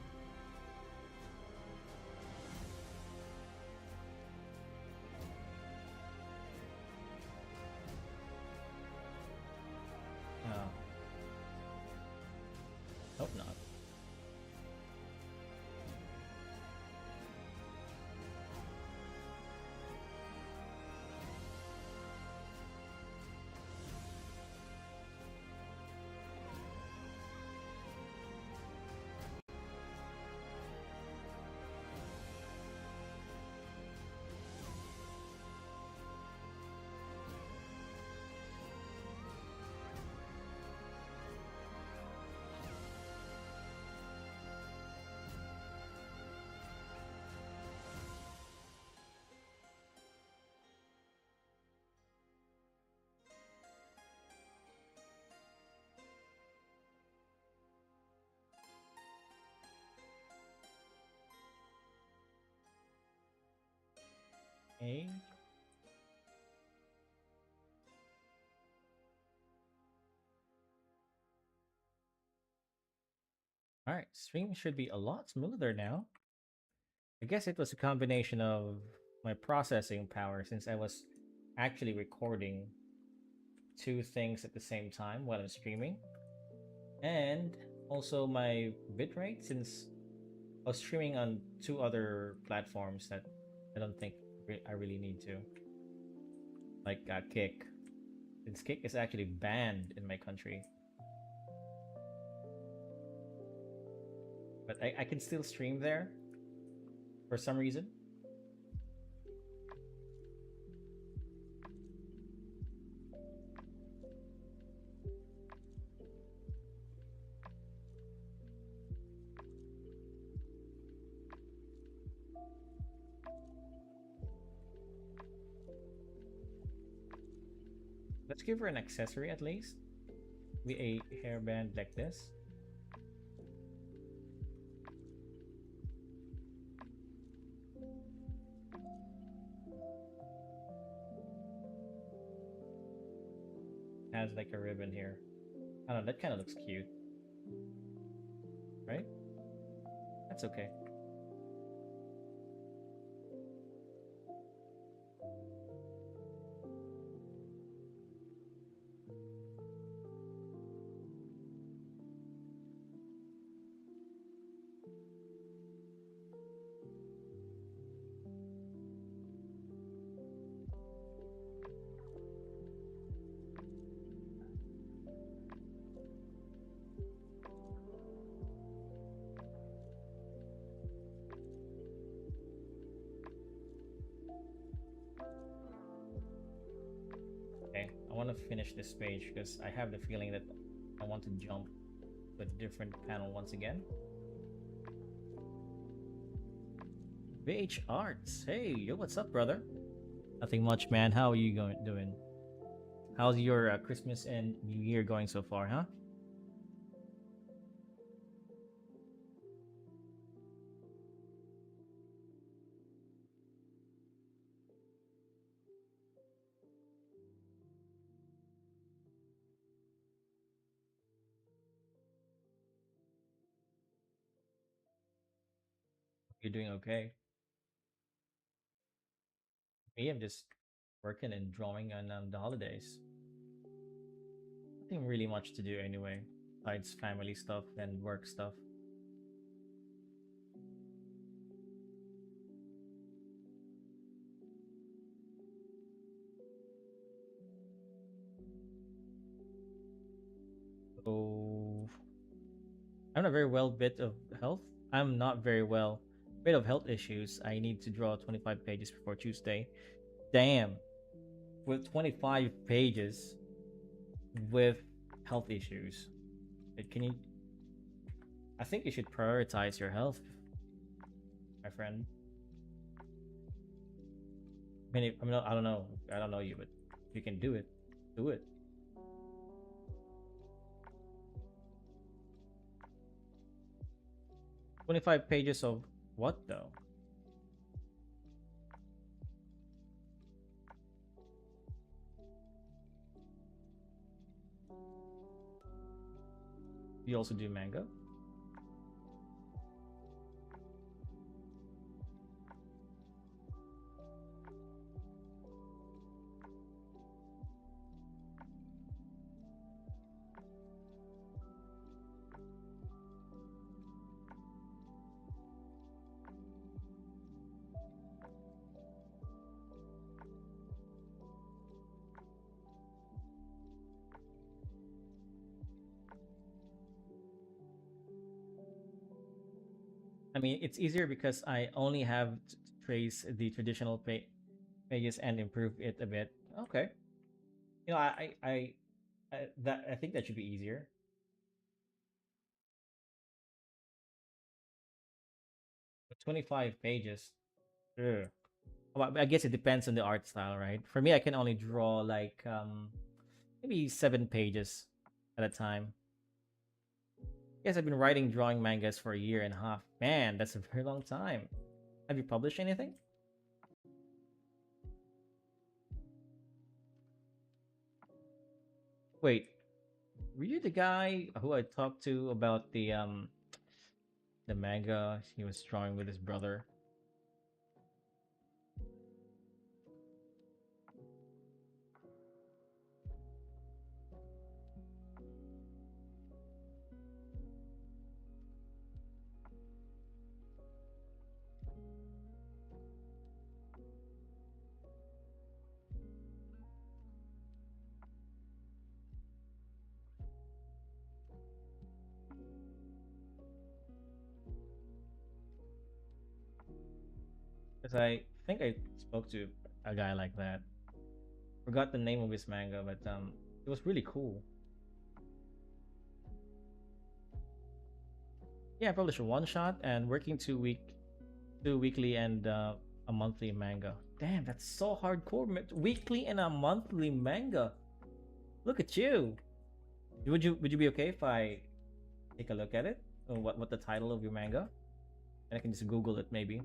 Hope not. Okay. Alright, stream should be a lot smoother now. I guess it was a combination of my processing power since I was actually recording two things at the same time while I'm streaming. And also my bitrate since I was streaming on two other platforms that I don't think I really need to. Like Kick. Since Kick is actually banned in my country. But I can still stream there for some reason. Let's give her an accessory at least. Be a hairband like this. Has like a ribbon here. I don't know, that kind of looks cute, right? That's okay. Okay, I want to finish this page because I have the feeling that I want to jump to a different panel once again. VH Arts. Hey, yo, what's up, brother? Nothing much, man. How are you doing? How's your Christmas and New Year going so far, huh? You're doing okay. Me, I'm just working and drawing on the holidays. Nothing really much to do anyway, besides family stuff and work stuff. So I'm not very well bit of health. I'm not very well. Bit of health issues. I need to draw 25 pages before Tuesday. Damn. With 25 pages with health issues. Can you I think you should prioritize your health, my friend. I don't know. I don't know you, but if you can do it, do it. 25 pages of what though? You also do manga? 'It's easier because I only have to trace the traditional pages and improve it a bit. Okay. You know, I think that should be easier. 25 pages. Ugh. Well, I guess it depends on the art style, right? For me, I can only draw like maybe 7 pages at a time. Yes, I've been writing drawing mangas for a year and a half. Man, that's a very long time. Have you published anything? Wait, were you the guy who I talked to about the manga he was drawing with his brother? Because I think I spoke to a guy like that. Forgot the name of his manga, but it was really cool. Yeah, I published a one shot and working 2 weekly and a monthly manga. Damn, that's so hardcore. Weekly and a monthly manga. Look at you. Would you be okay if I take a look at it? Or what the title of your manga? And I can just Google it maybe.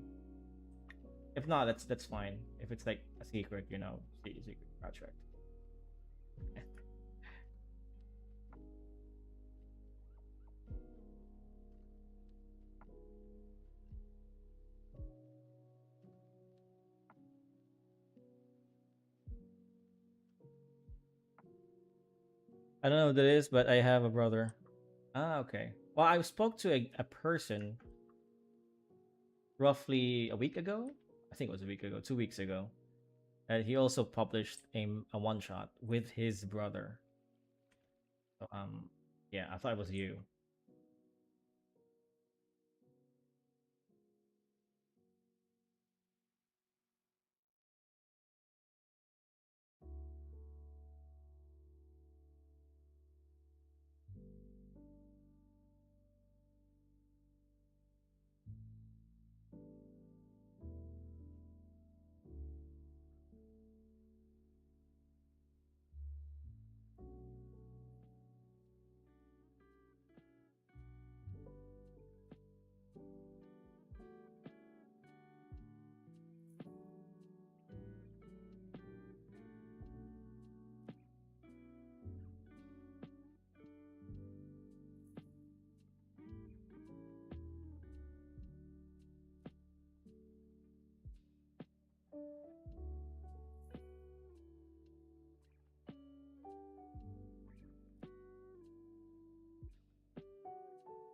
If not, that's fine. If it's like a secret, secret project. I don't know what that is, but I have a brother. Ah, okay. Well, I spoke to a person roughly a week ago. I think it was a week ago, 2 weeks ago. And he also published a one shot with his brother. So, yeah, I thought it was you.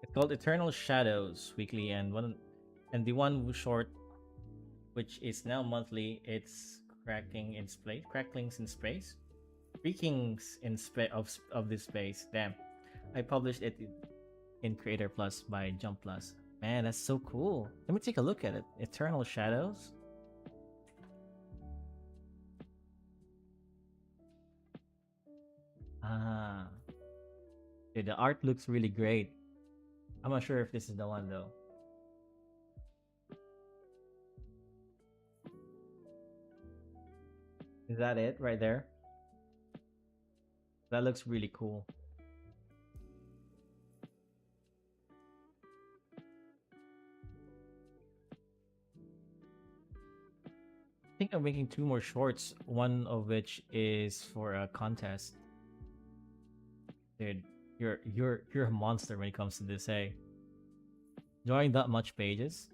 It's called Eternal Shadows Weekly, and the one short, which is now monthly, it's cracklings in space, creakings in space of this space. Damn, I published it in Creator Plus by Jump Plus. Man, that's so cool. Let me take a look at it. Eternal Shadows. Ah, dude, the art looks really great. I'm not sure if this is the one though. Is that it right there? That looks really cool. I think I'm making two more shorts, one of which is for a contest. Dude, you're a monster when it comes to this, hey. Drawing that much pages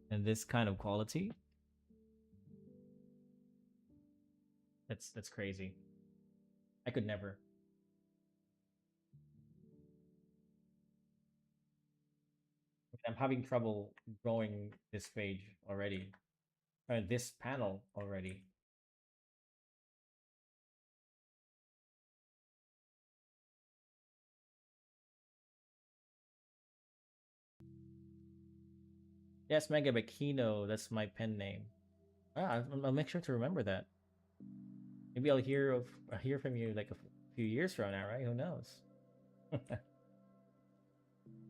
and this kind of quality. That's crazy. I could never. I'm having trouble drawing this page already. This panel already. Yes, Mega Bakino. That's my pen name. I'll make sure to remember that. Maybe I'll hear from you like a few years from now, right? Who knows?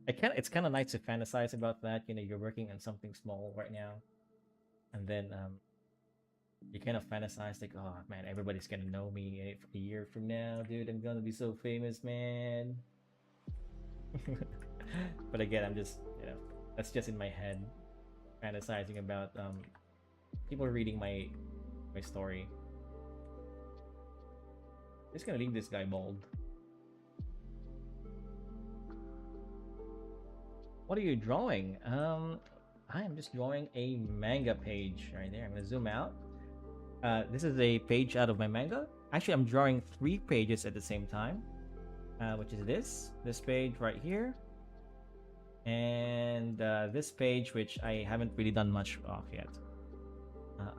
It's kind of nice to fantasize about that. You're working on something small right now, and then you kind of fantasize like, oh man, everybody's gonna know me a year from now, dude. I'm gonna be so famous, man. But again, I'm just that's just in my head, fantasizing about people reading my story. Just gonna leave this guy bold. What are you drawing? I am just drawing a manga page right there. I'm gonna zoom out. This is a page out of my manga. Actually, I'm drawing 3 pages at the same time, which is this page right here, and this page, which I haven't really done much of yet.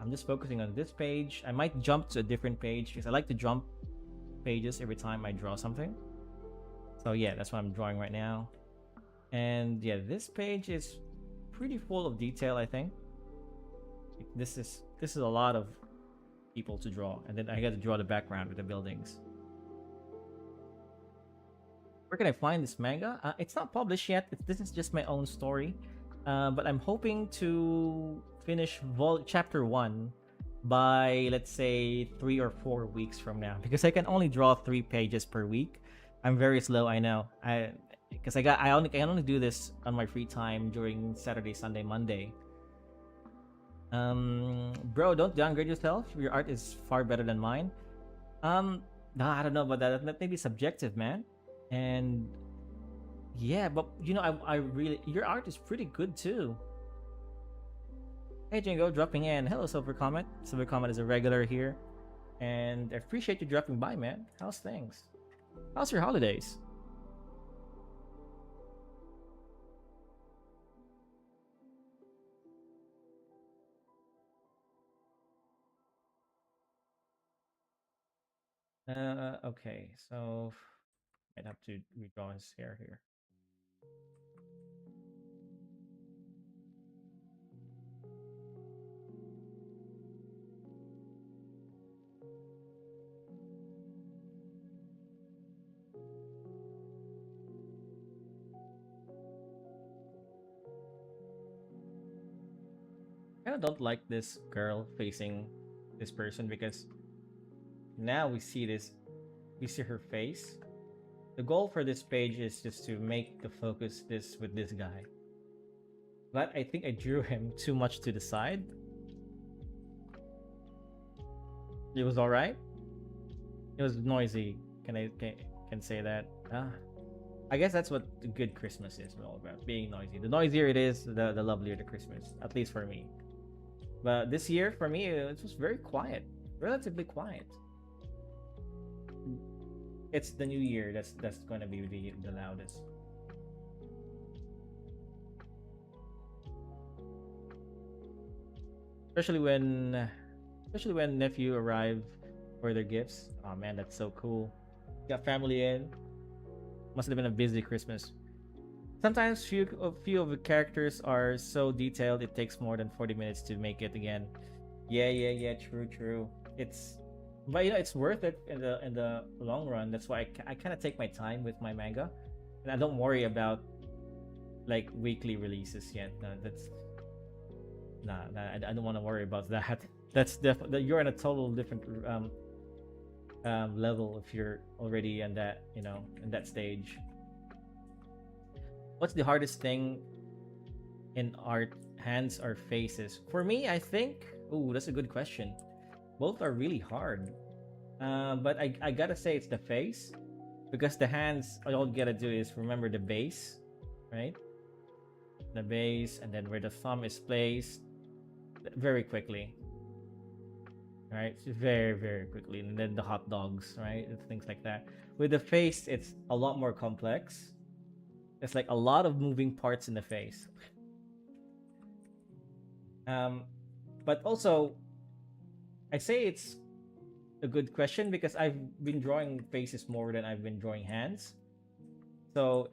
I'm just focusing on this page. I might jump to a different page because I like to jump pages every time I draw something. So yeah, that's what I'm drawing right now. And yeah, this page is pretty full of detail, I think. This is a lot of people to draw, and then I got to draw the background with the buildings. Where can I find this manga? It's not published yet. This is just my own story, but I'm hoping to finish chapter 1 by, let's say, 3 or 4 weeks from now, because I can only draw 3 pages per week. I'm very slow, I know. Because I can only do this on my free time during Saturday, Sunday, Monday. Bro, don't downgrade yourself. Your art is far better than mine. Nah, I don't know about that. That may be subjective, man. And yeah, but I really, your art is pretty good too. Hey, Jingo, dropping in. Hello, Silver Comet. Silver Comet is a regular here, and I appreciate you dropping by, man. How's things? How's your holidays? Okay, so I'd have to redraw his hair here. I kind of don't like this girl facing this person because now we see her face. The goal for this page is just to make the focus this with this guy. But I think I drew him too much to the side. It was all right. It was noisy. Can say that? I guess that's what a good Christmas is all about, being noisy. The noisier it is, the lovelier the Christmas. At least for me. But this year, for me, it was very quiet, relatively quiet. It's the new year that's going to be the loudest. Especially when nephew arrive for their gifts. Oh man, that's so cool. Got family in. Must have been a busy Christmas. Sometimes few of the characters are so detailed it takes more than 40 minutes to make it again. Yeah. True. It's but it's worth it in the long run. That's why I kind of take my time with my manga, and I don't worry about like weekly releases yet. No, that's I don't want to worry about that. That's definitely you're in a total different level if you're already in that in that stage. What's the hardest thing in art, hands or faces? For me, I think. Oh, that's a good question. Both are really hard. But I gotta say it's the face because the hands all you gotta do is remember the base, right? The base and then where the thumb is placed very quickly, right? Very quickly, and then the hot dogs, right? And things like that. With the face, it's a lot more complex. It's like a lot of moving parts in the face. Um, but also, I say it's a good question because I've been drawing faces more than I've been drawing hands. So,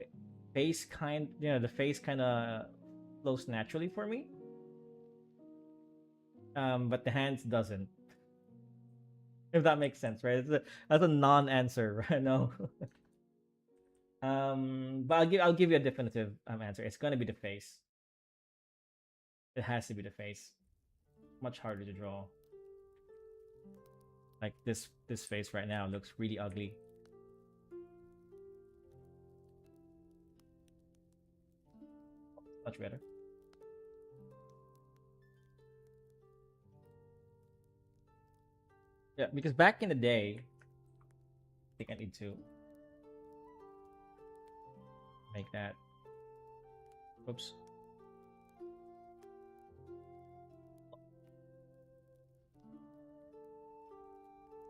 the face kind of flows naturally for me. But the hands doesn't. If that makes sense, right? That's a non-answer, right? No. But I'll give you a definitive answer. It's gonna be the face. It has to be the face. Much harder to draw. Like this face right now looks really ugly. Much better. Yeah, because back in the day, I think I need to make that. Oops.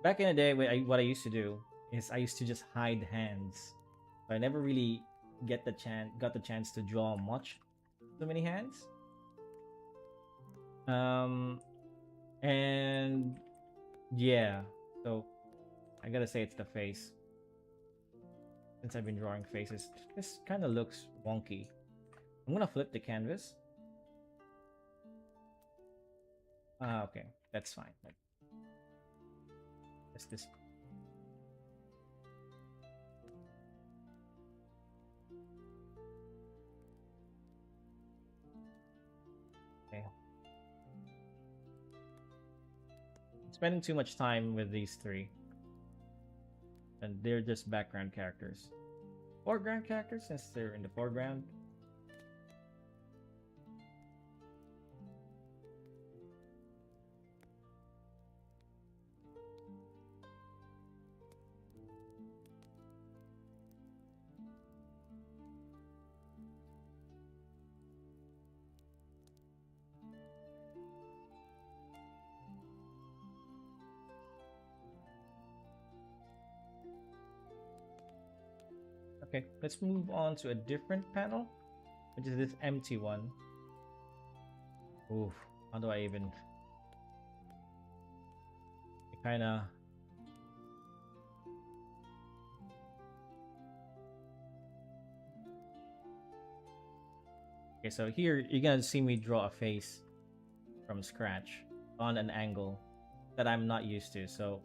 Back in the day, what I used to do is I used to just hide hands. So I never really got the chance to draw too many hands. Um, and yeah, so I gotta say it's the face. Since I've been drawing faces, this kind of looks wonky. I'm gonna flip the canvas. Okay, that's fine. Like, this. Okay. spending too much time with these three, and they're just background characters. Foreground characters since they're in the foreground. Okay, let's move on to a different panel, which is this empty one. Oof, how do I even? It kind of. Okay, so here you're gonna see me draw a face from scratch on an angle that I'm not used to. So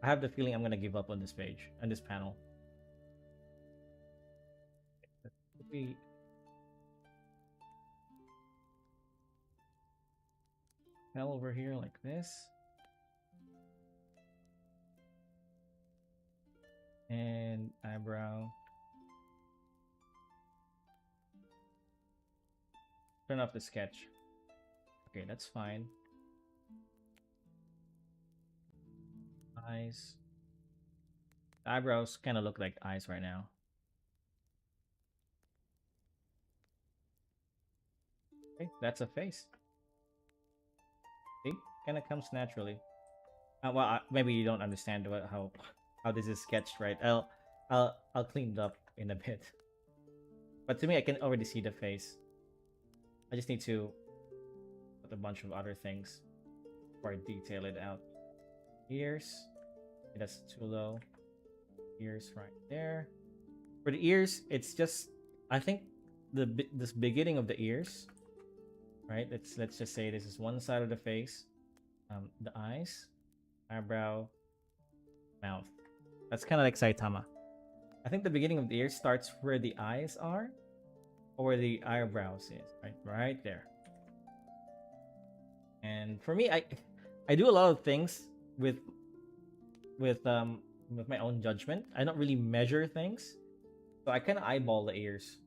I have the feeling I'm gonna give up on this page, on this panel. We panel over here like this. And eyebrow. Turn off the sketch. Okay, that's fine. Eyes. Eyebrows kind of look like eyes right now. Okay, that's a face. See, kind of comes naturally. Well, maybe you don't understand how this is sketched, right? I'll clean it up in a bit. But to me, I can already see the face. I just need to put a bunch of other things before I detail it out. Ears. Okay, that's too low. Ears right there. For the ears, it's just I think this beginning of the ears, right? Let's just say this is one side of the face. The eyes, eyebrow, mouth. That's kind of like Saitama. I think the beginning of the ear starts where the eyes are, or where the eyebrows is, right there. And for me, I do a lot of things with with my own judgment. I don't really measure things, so I kind of eyeball the ears.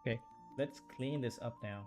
Okay, let's clean this up now.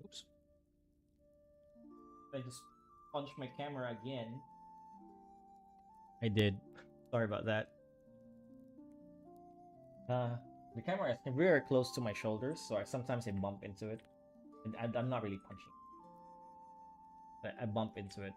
Oops. I just punched my camera again. I did. Sorry about that. The camera is very close to my shoulders, so sometimes I bump into it. And I'm not really punching. I bump into it.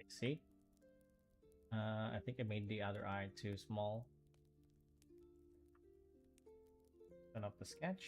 See, I think I made the other eye too small. Turn off the sketch.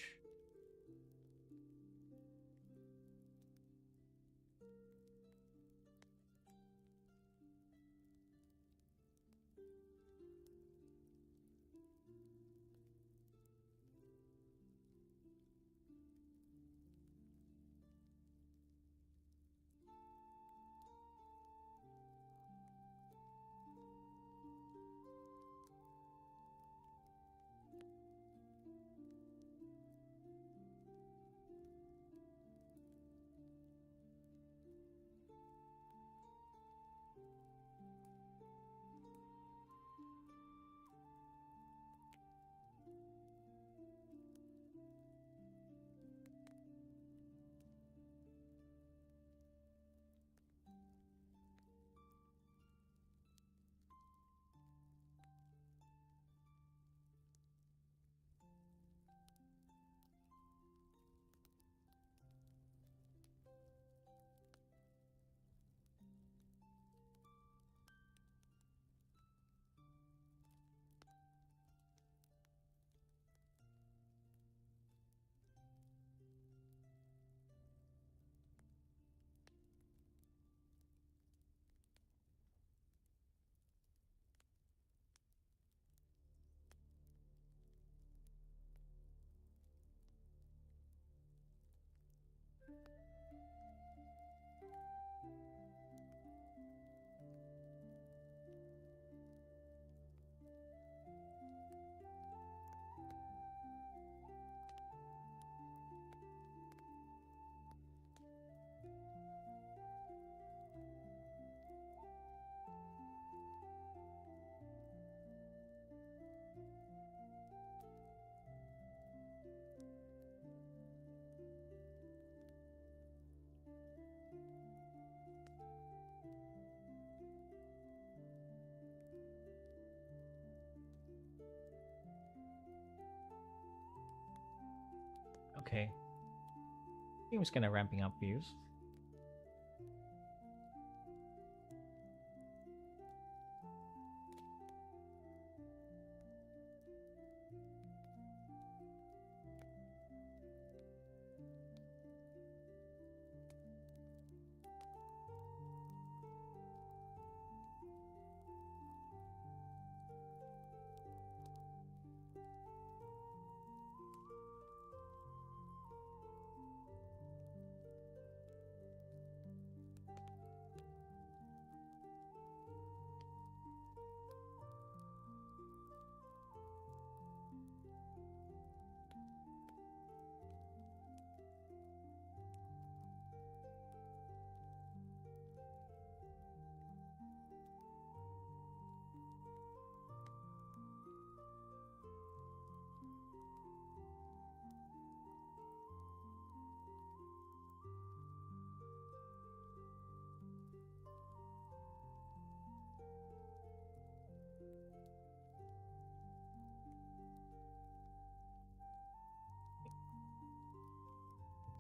Okay, I think I'm just kind of ramping up views.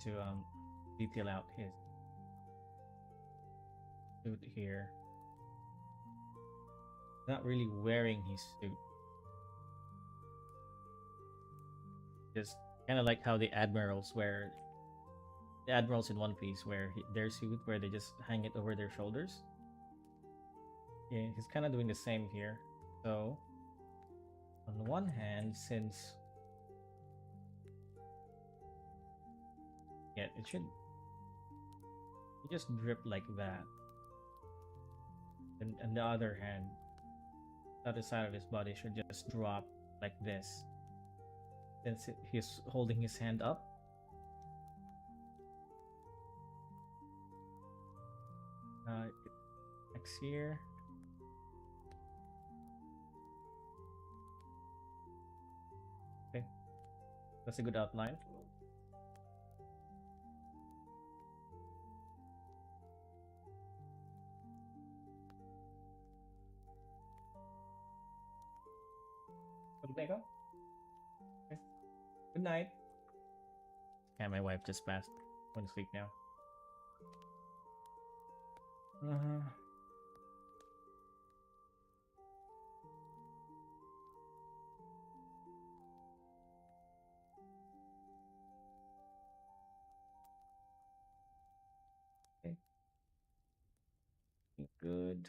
To detail out his suit here. Not really wearing his suit. Just kind of like how the admirals wear, the admirals in One Piece wear their suit, where they just hang it over their shoulders. Yeah, he's kind of doing the same here. So, on one hand, since yeah, it should just drip like that. And on the other hand, the other side of his body should just drop like this. Since he's holding his hand up. Next here. Okay, that's a good outline. Okay. Good night. Yeah, my wife just passed. Going to sleep now. good.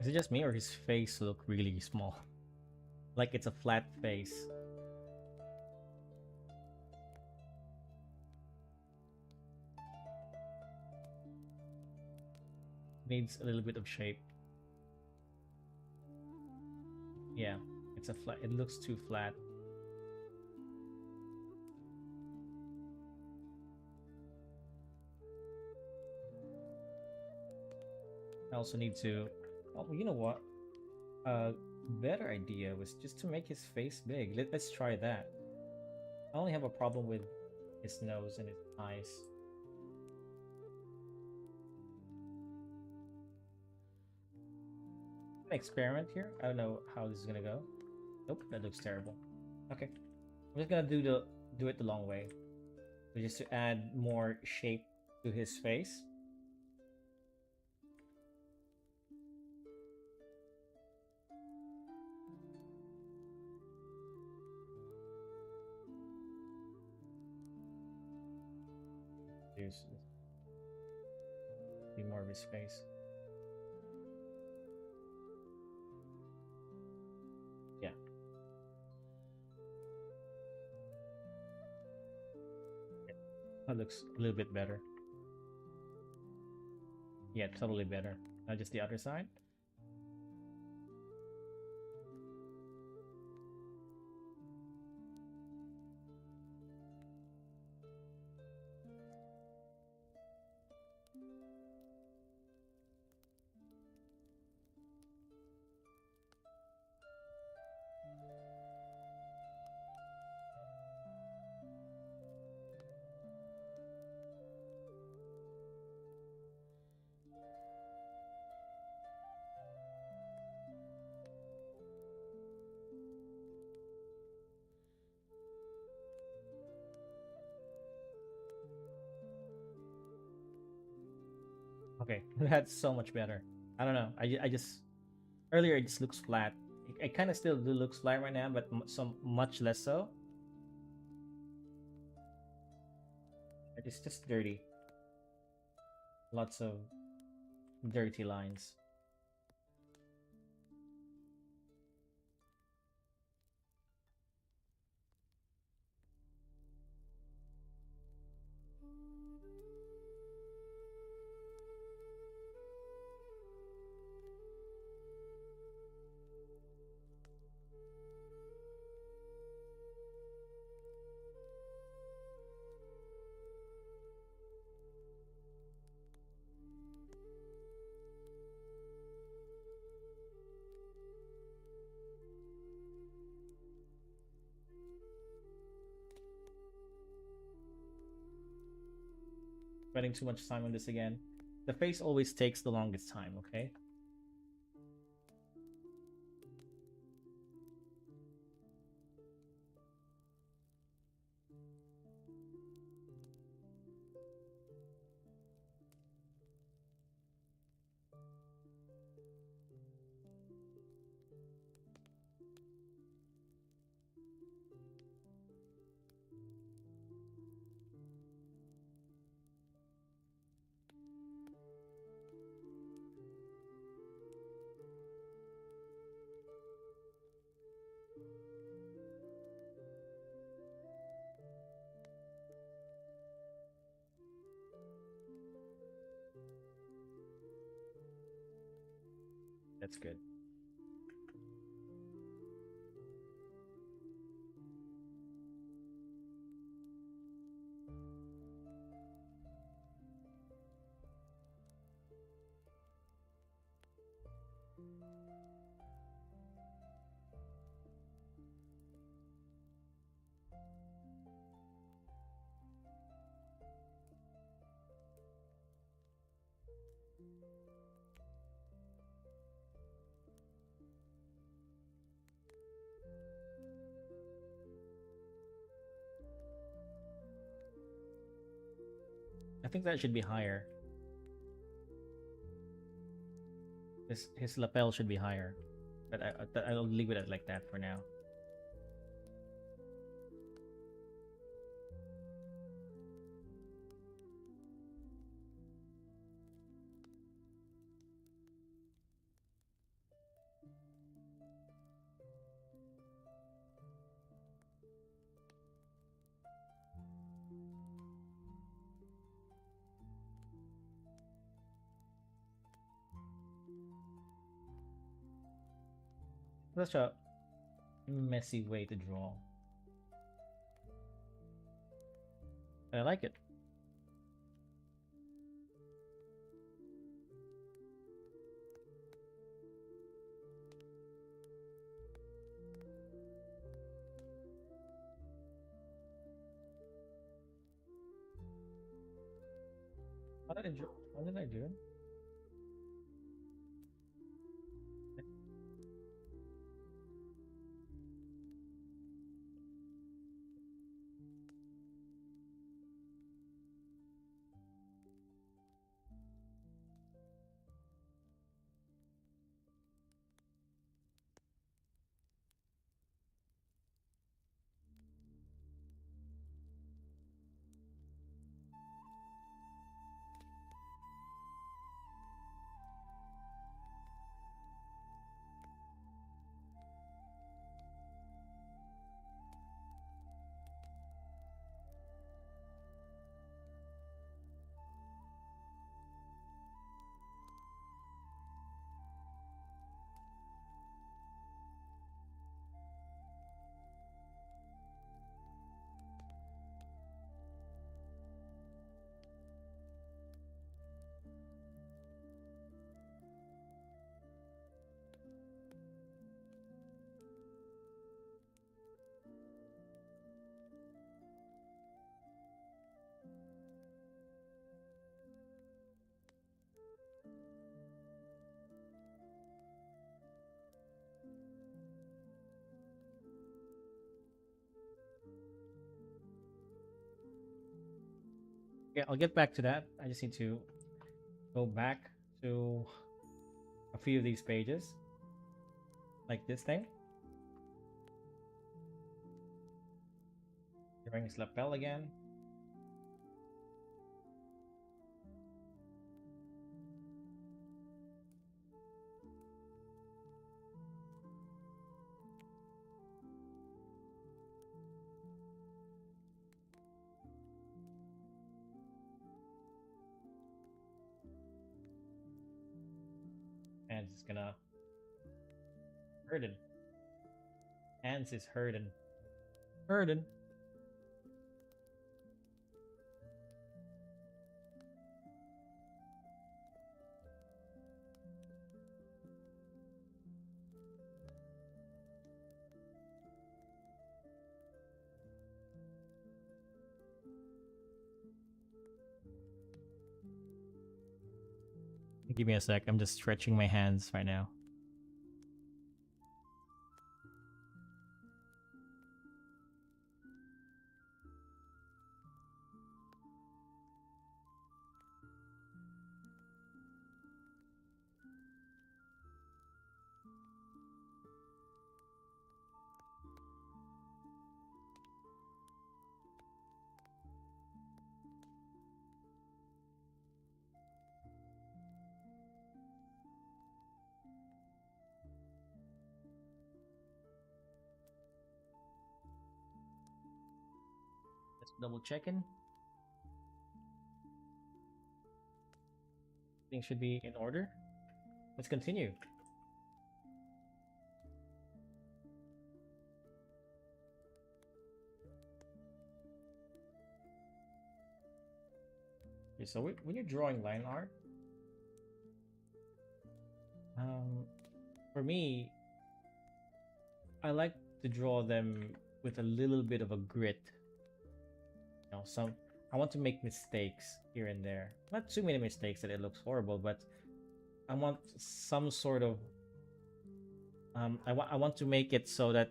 Is it just me or his face look really small? Like it's a flat face. Needs a little bit of shape. Yeah, it's a flat. It looks too flat. I also need to. Oh, you know what? Better idea was just to make his face big. Let's try that. I only have a problem with his nose and his eyes. An experiment here. I don't know how this is gonna go. Nope, that looks terrible. Okay, I'm just gonna do it the long way, which is to add more shape to his face. There's be more of his face. Yeah, that looks a little bit better. Yeah, totally better. Now just the other side. Okay, that's so much better. I don't know. I just earlier it just looks flat. It kind of still do looks flat right now, but some much less so. It's just dirty. Lots of dirty lines. Spending too much time on this again. The face always takes the longest time, okay? That's good. I think that should be higher. His lapel should be higher, but I'll leave it at like that for now. Such a messy way to draw, but I like it. What did I do? Yeah, I'll get back to that. I just need to go back to a few of these pages, like this thing. Drawing his lapel again. And it's gonna hurting. Hands is hurting. Hurting. Give me a sec. I'm just stretching my hands right now. Just double checking. Things should be in order. Let's continue. Okay, so when you're drawing line art, um, for me, I like to draw them with a little bit of a grit. You know, I want to make mistakes here and there. Not too many mistakes that it looks horrible, but I want some sort of I want to make it so that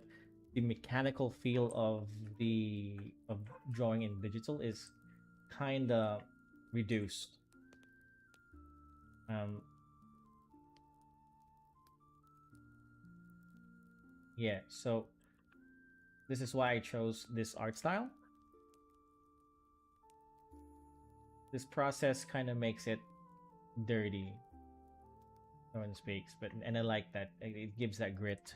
the mechanical feel of drawing in digital is kind of reduced. Um, yeah, so this is why I chose this art style. This process kind of makes it dirty, no one speaks, but and I like that. It gives that grit.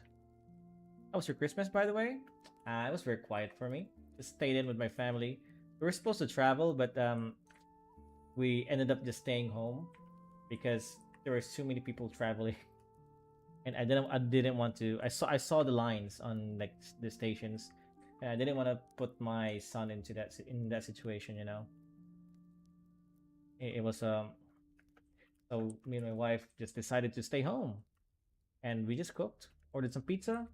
How was your Christmas, by the way? It was very quiet for me. Just stayed in with my family. We were supposed to travel, but we ended up just staying home because there were too many people traveling, and I didn't want to. I saw the lines on like the stations, and I didn't want to put my son into that situation. It was so me and my wife just decided to stay home, and we just cooked, ordered some pizza.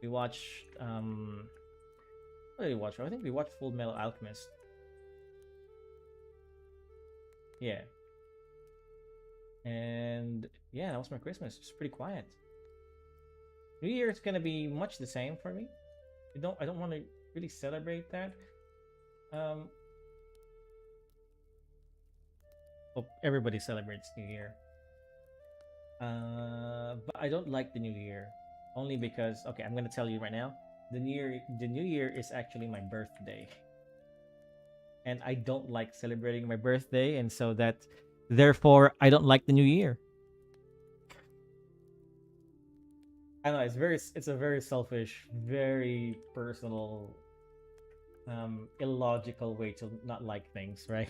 We watched what did we watch? I think we watched Full Metal Alchemist. Yeah, and yeah, that was my Christmas. It's pretty quiet. New Year is gonna be much the same for me. I don't want to really celebrate that. Um, well, everybody celebrates New Year. But I don't like the New Year only because okay, I'm gonna tell you right now. The New Year is actually my birthday, and I don't like celebrating my birthday, and so that therefore I don't like the New Year. I know it's a very selfish, very personal, illogical way to not like things, right?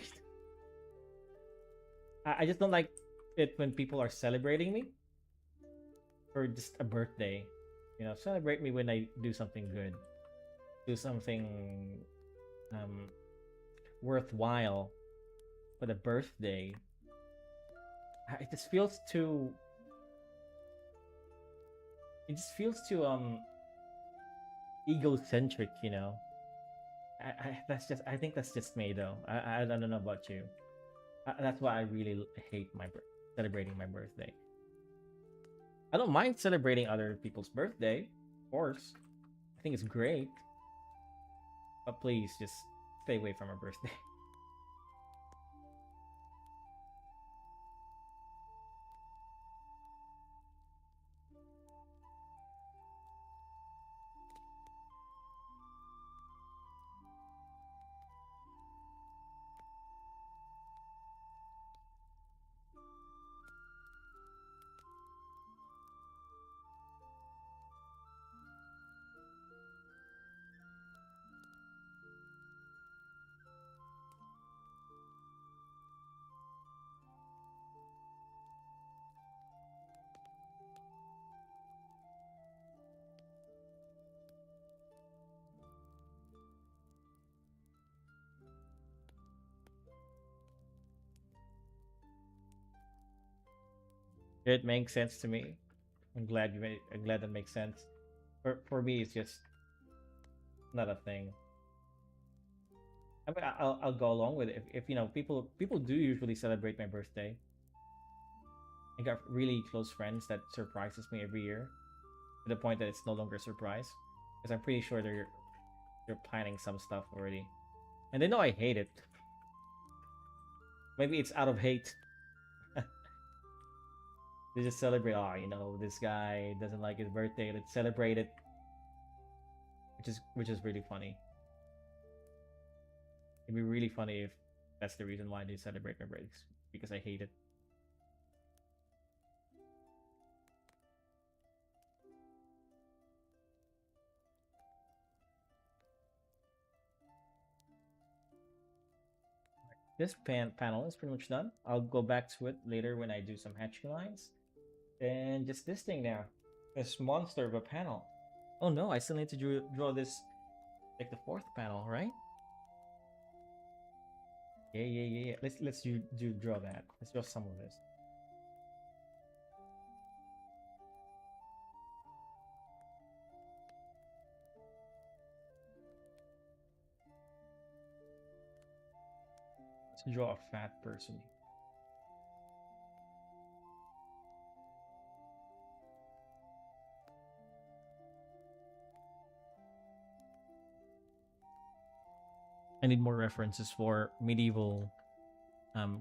I just don't like it when people are celebrating me for just a birthday. Celebrate me when I do something good, do something um worthwhile. But a birthday, it just feels too. It just feels too egocentric. I think that's just me though. I don't know about you. That's why I really hate celebrating my birthday. I don't mind celebrating other people's birthday, of course. I think it's great, but please just stay away from my birthday. It makes sense to me. I'm glad that makes sense. For me, it's just not a thing. I mean, I'll go along with it if people do usually celebrate my birthday. I got really close friends that surprises me every year to the point that it's no longer a surprise because I'm pretty sure they're planning some stuff already, and they know I hate it. Maybe it's out of hate. They just celebrate. Oh, this guy doesn't like his birthday. Let's celebrate it, which is really funny. It'd be really funny if that's the reason why they celebrate my birthdays because I hate it. This panel is pretty much done. I'll go back to it later when I do some hatching lines. And just this thing now, this monster of a panel. Oh no, I still need to draw this like the fourth panel, right? Yeah, yeah, yeah, yeah. Let's draw that. Let's draw some of this. Let's draw a fat person. I need more references for medieval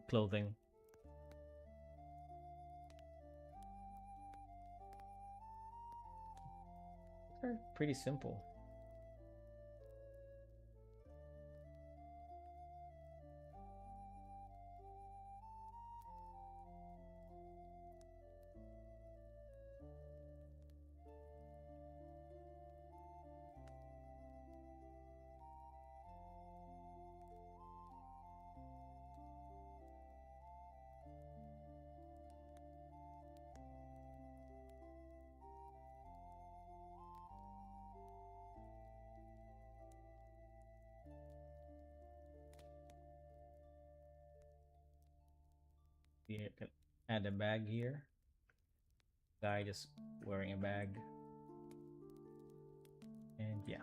clothing. They're pretty simple. You can add a bag here. Guy just wearing a bag. And yeah.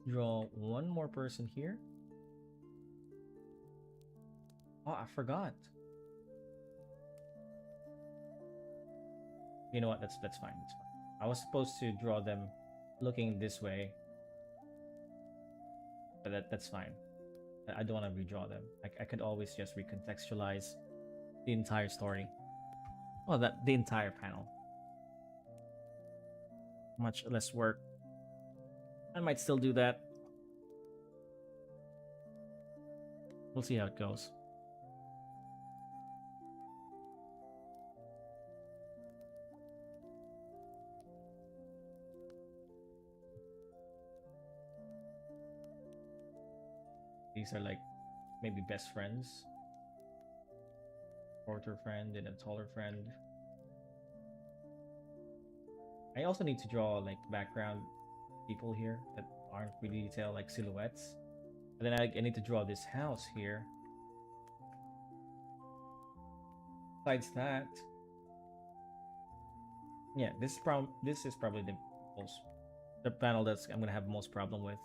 Draw one more person here. Oh, I forgot. You know what? That's fine. That's fine. I was supposed to draw them looking this way, but that's fine. I don't want to redraw them. I could always just recontextualize the entire story. Well, that the entire panel. Much less work. I might still do that. We'll see how it goes. These are like maybe best friends. Shorter friend and a taller friend. I also need to draw like background people here that aren't really detailed, like silhouettes. And then I need to draw this house here. Besides that, yeah, this is probably the panel that's I'm gonna have most problem with.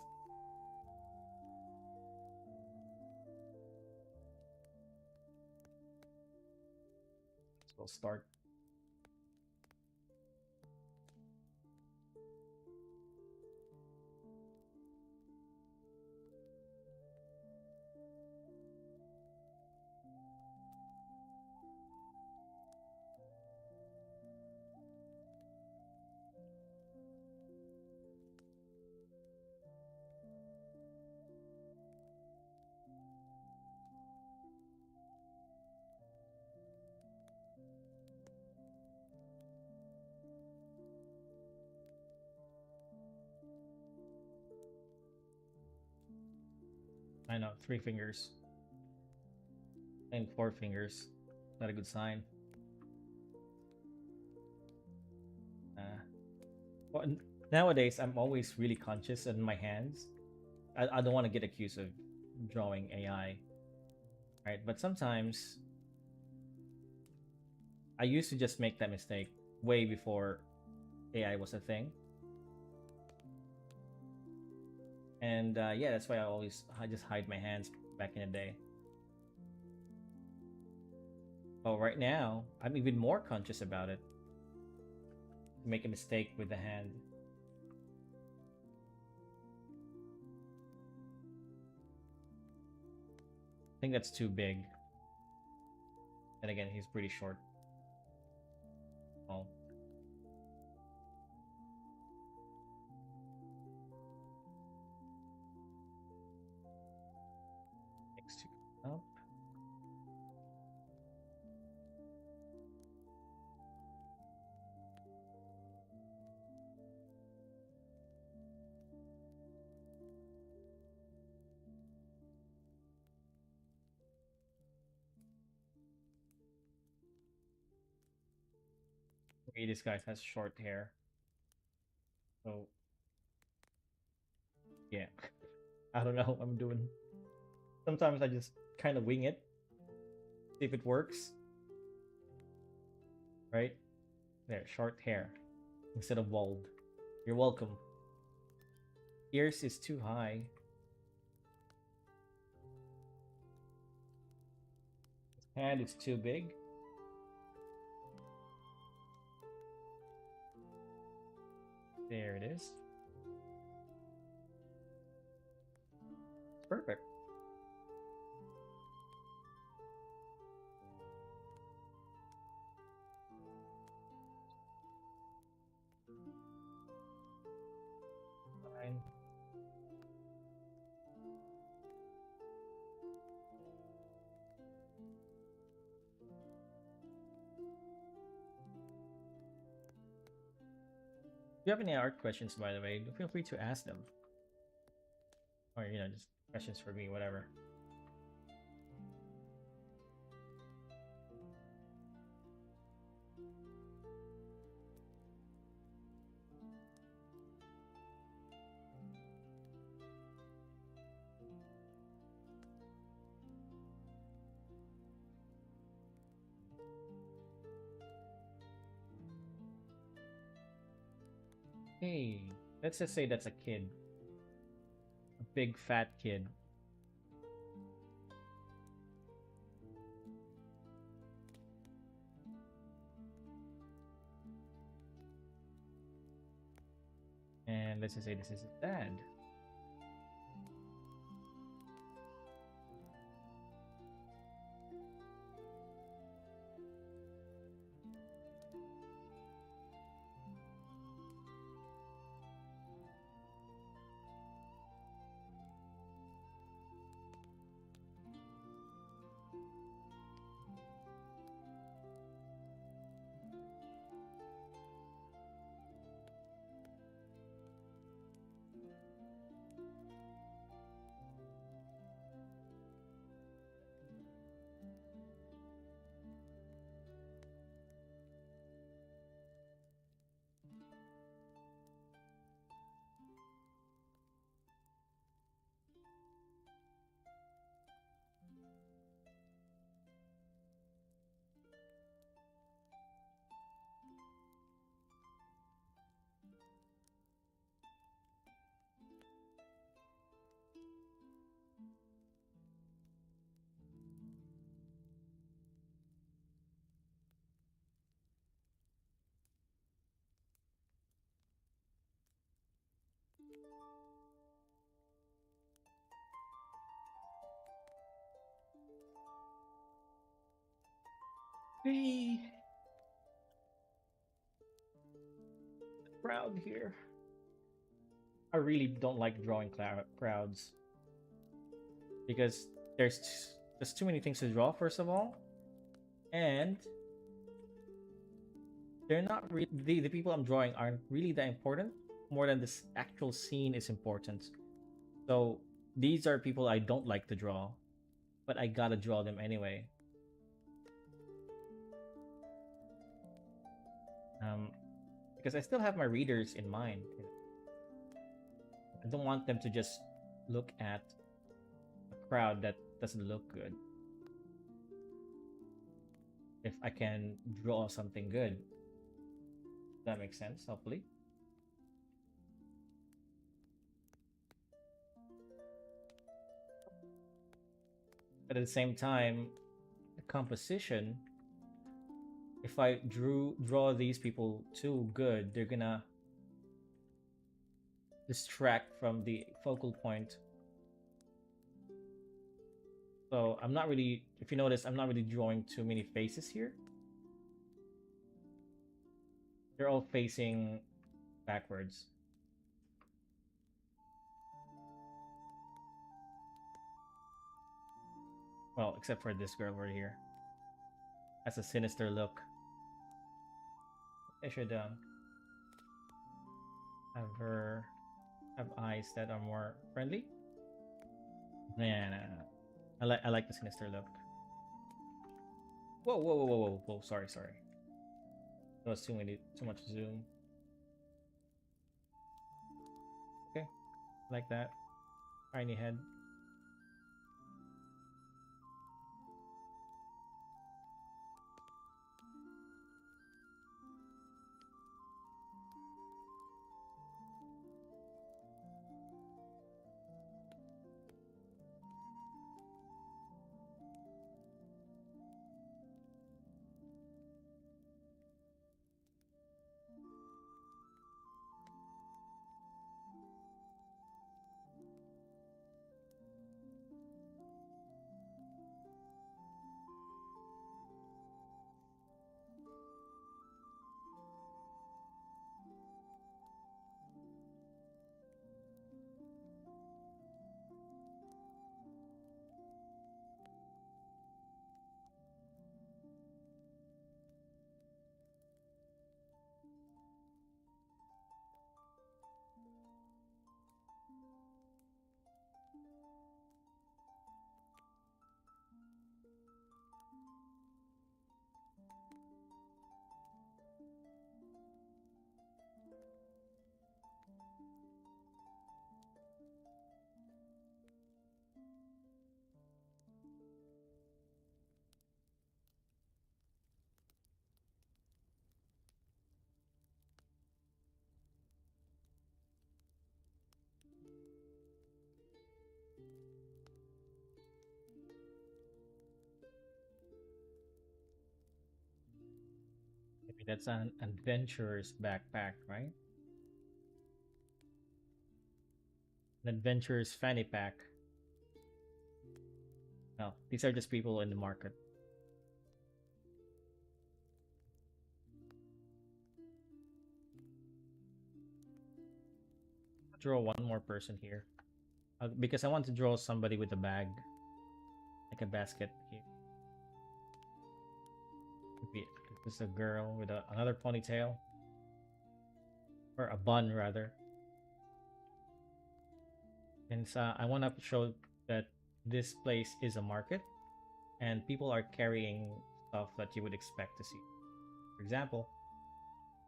So we'll start. I know, 3 fingers and 4 fingers. Not a good sign. Well, nowadays I'm always really conscious in my hands. I don't want to get accused of drawing AI, right? But sometimes I used to just make that mistake way before AI was a thing. And yeah, that's why I just hide my hands back in the day. Oh, right now I'm even more conscious about it. Make a mistake with the hand. I think that's too big. And again, he's pretty short. Oh. Next to up. Okay, this guy has short hair. So yeah. I don't know what I'm doing. Sometimes I just kind of wing it. See if it works. Right? There, short hair. Instead of bald. You're welcome. Ears is too high. Hand is too big. There it is. Perfect. Fine. If you have any art questions, by the way, feel free to ask them. Or, just questions for me, whatever. Hey, let's just say that's a kid. A big fat kid. And let's just say this is his dad. Hey, crowd here. I really don't like drawing crowds because there's too many things to draw. First of all, and they're not the people I'm drawing aren't really that important. More than this actual scene is important. So these are people I don't like to draw, but I gotta draw them anyway. Um, because I still have my readers in mind. I don't want them to just look at a crowd that doesn't look good. If I can draw something good, that makes sense, hopefully. But at the same time, the composition, if I draw these people too good, they're gonna distract from the focal point. So I'm not really, if you notice, I'm not really drawing too many faces here. They're all facing backwards. Well, except for this girl right here. That's a sinister look. I should have her have eyes that are more friendly. Nah, nah, nah. I like the sinister look. Whoa, whoa, whoa, whoa, whoa, whoa! Sorry, sorry. That was too much zoom. Okay, like that. Tiny head. That's an adventurer's backpack, right? An adventurer's fanny pack. No, these are just people in the market. Draw one more person here. Because I want to draw somebody with a bag, like a basket here. Maybe this is a girl with another ponytail, or a bun rather. And so I want to show that this place is a market, and people are carrying stuff that you would expect to see. For example,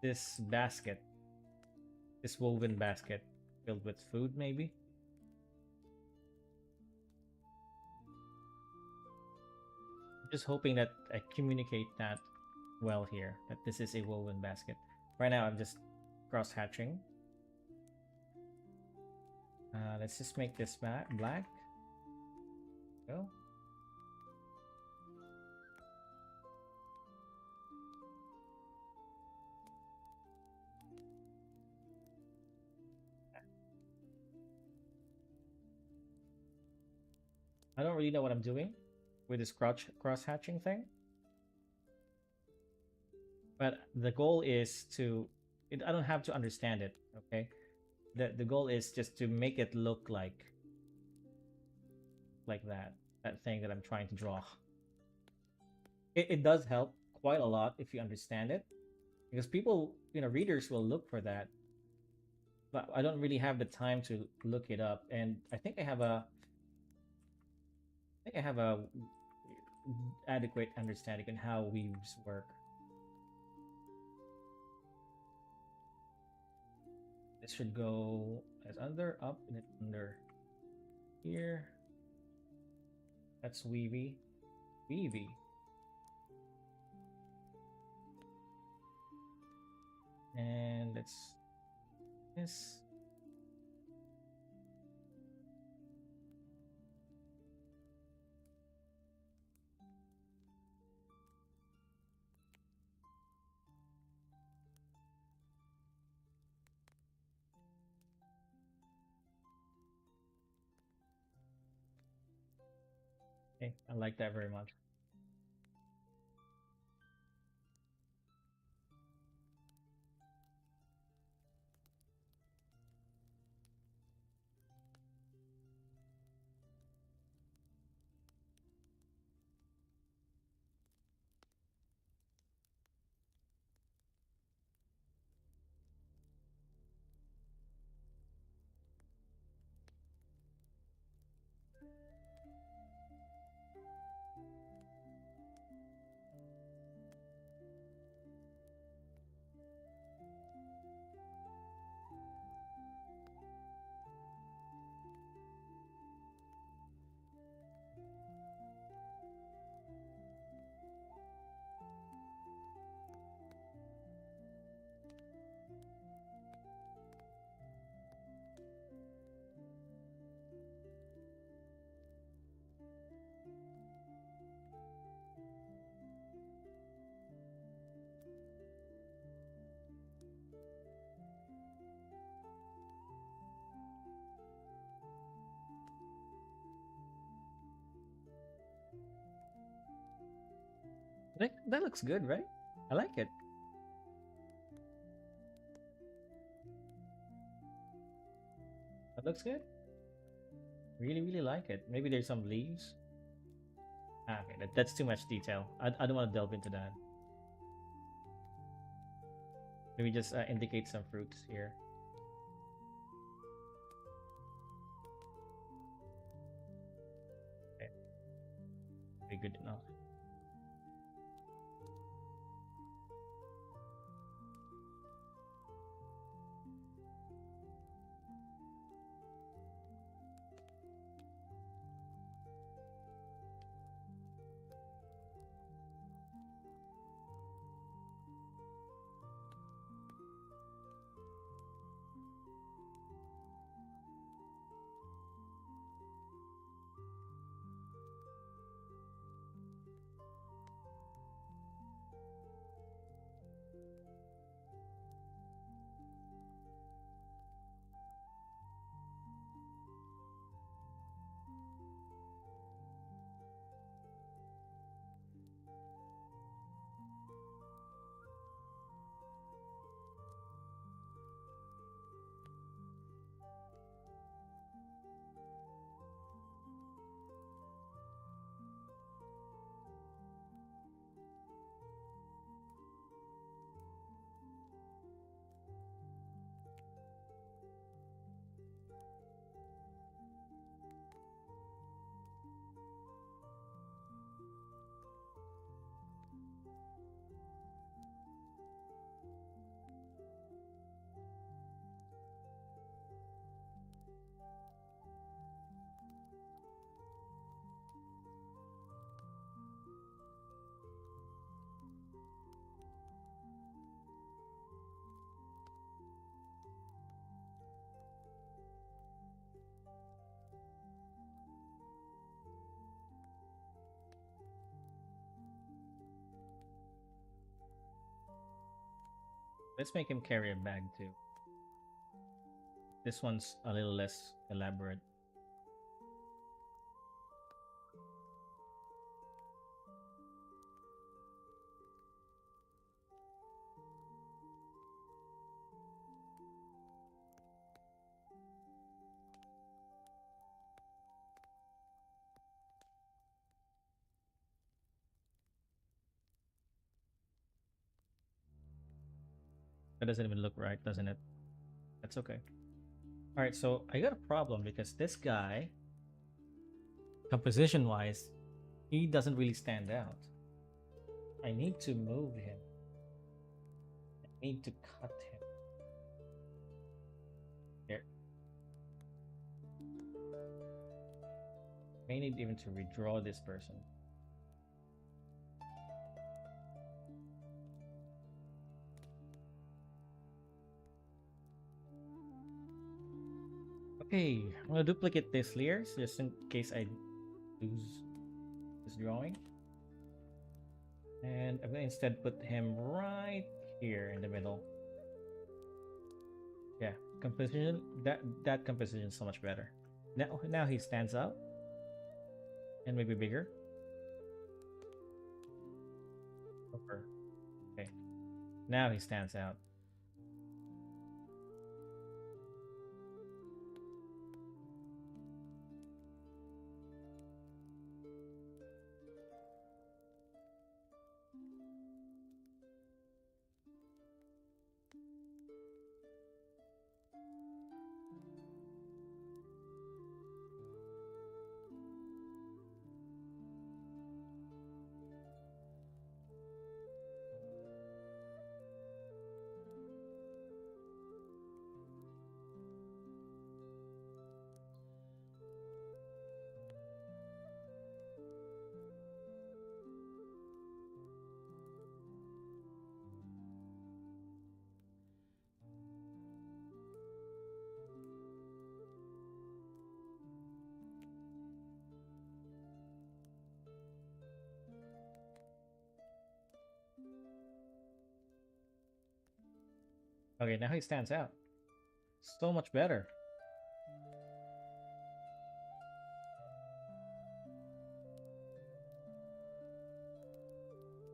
this basket, this woven basket filled with food, maybe. Just hoping that I communicate that well here, that this is a woven basket. Right now, I'm just cross hatching. Let's just make this black. Go. I don't really know what I'm doing with this cross hatching thing, but the goal is to. I don't have to understand it. Okay, the goal is just to make it look like that thing that I'm trying to draw. It does help quite a lot if you understand it, because people, readers will look for that, but I don't really have the time to look it up. And I think I have a adequate understanding on how weaves work. This should go as under, up, and then under here. That's weavy. Weavy. And let's this. Okay, I like that very much. That looks good, right? I like it. That looks good. Really, really like it. Maybe there's some leaves. Okay, that's too much detail. I don't want to delve into that. Maybe just indicate some fruits here. Okay, very good enough. Let's make him carry a bag too. This one's a little less elaborate. That doesn't even look right, doesn't it? That's okay. All right, so I got a problem because this guy, composition wise, he doesn't really stand out. I need to move him. I need to cut him. There. I need even to redraw this person. Okay, I'm gonna duplicate this layers just in case I lose this drawing. And I'm gonna instead put him right here in the middle. Yeah, composition, that composition is so much better. Now he stands out. And maybe bigger. Over. Okay. Now he stands out. Okay, now he stands out. So much better.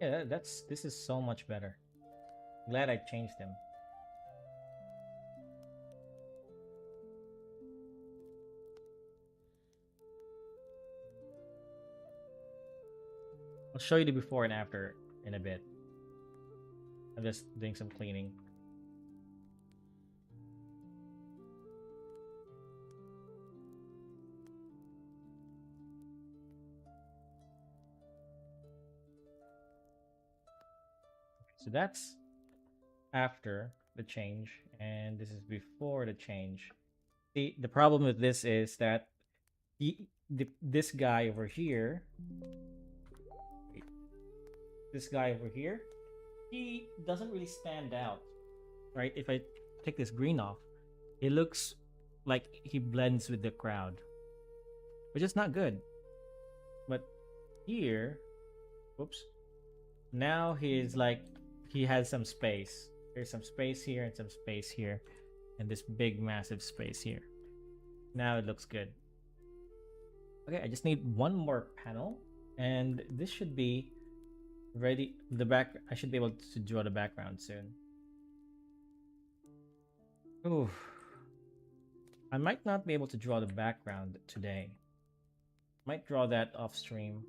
Yeah, this is so much better. Glad I changed him. I'll show you the before and after in a bit. I'm just doing some cleaning. So that's after the change, and this is before the change. The problem with this is that this guy over here, he doesn't really stand out, right? If I take this green off, it looks like he blends with the crowd, which is not good. But here, whoops, now he's like, he has some space. There's some space here and some space here, and this big massive space here. Now it looks good. Okay, I just need one more panel, and this should be ready. I should be able to draw the background soon. Ooh, I might not be able to draw the background today. Might draw that off stream.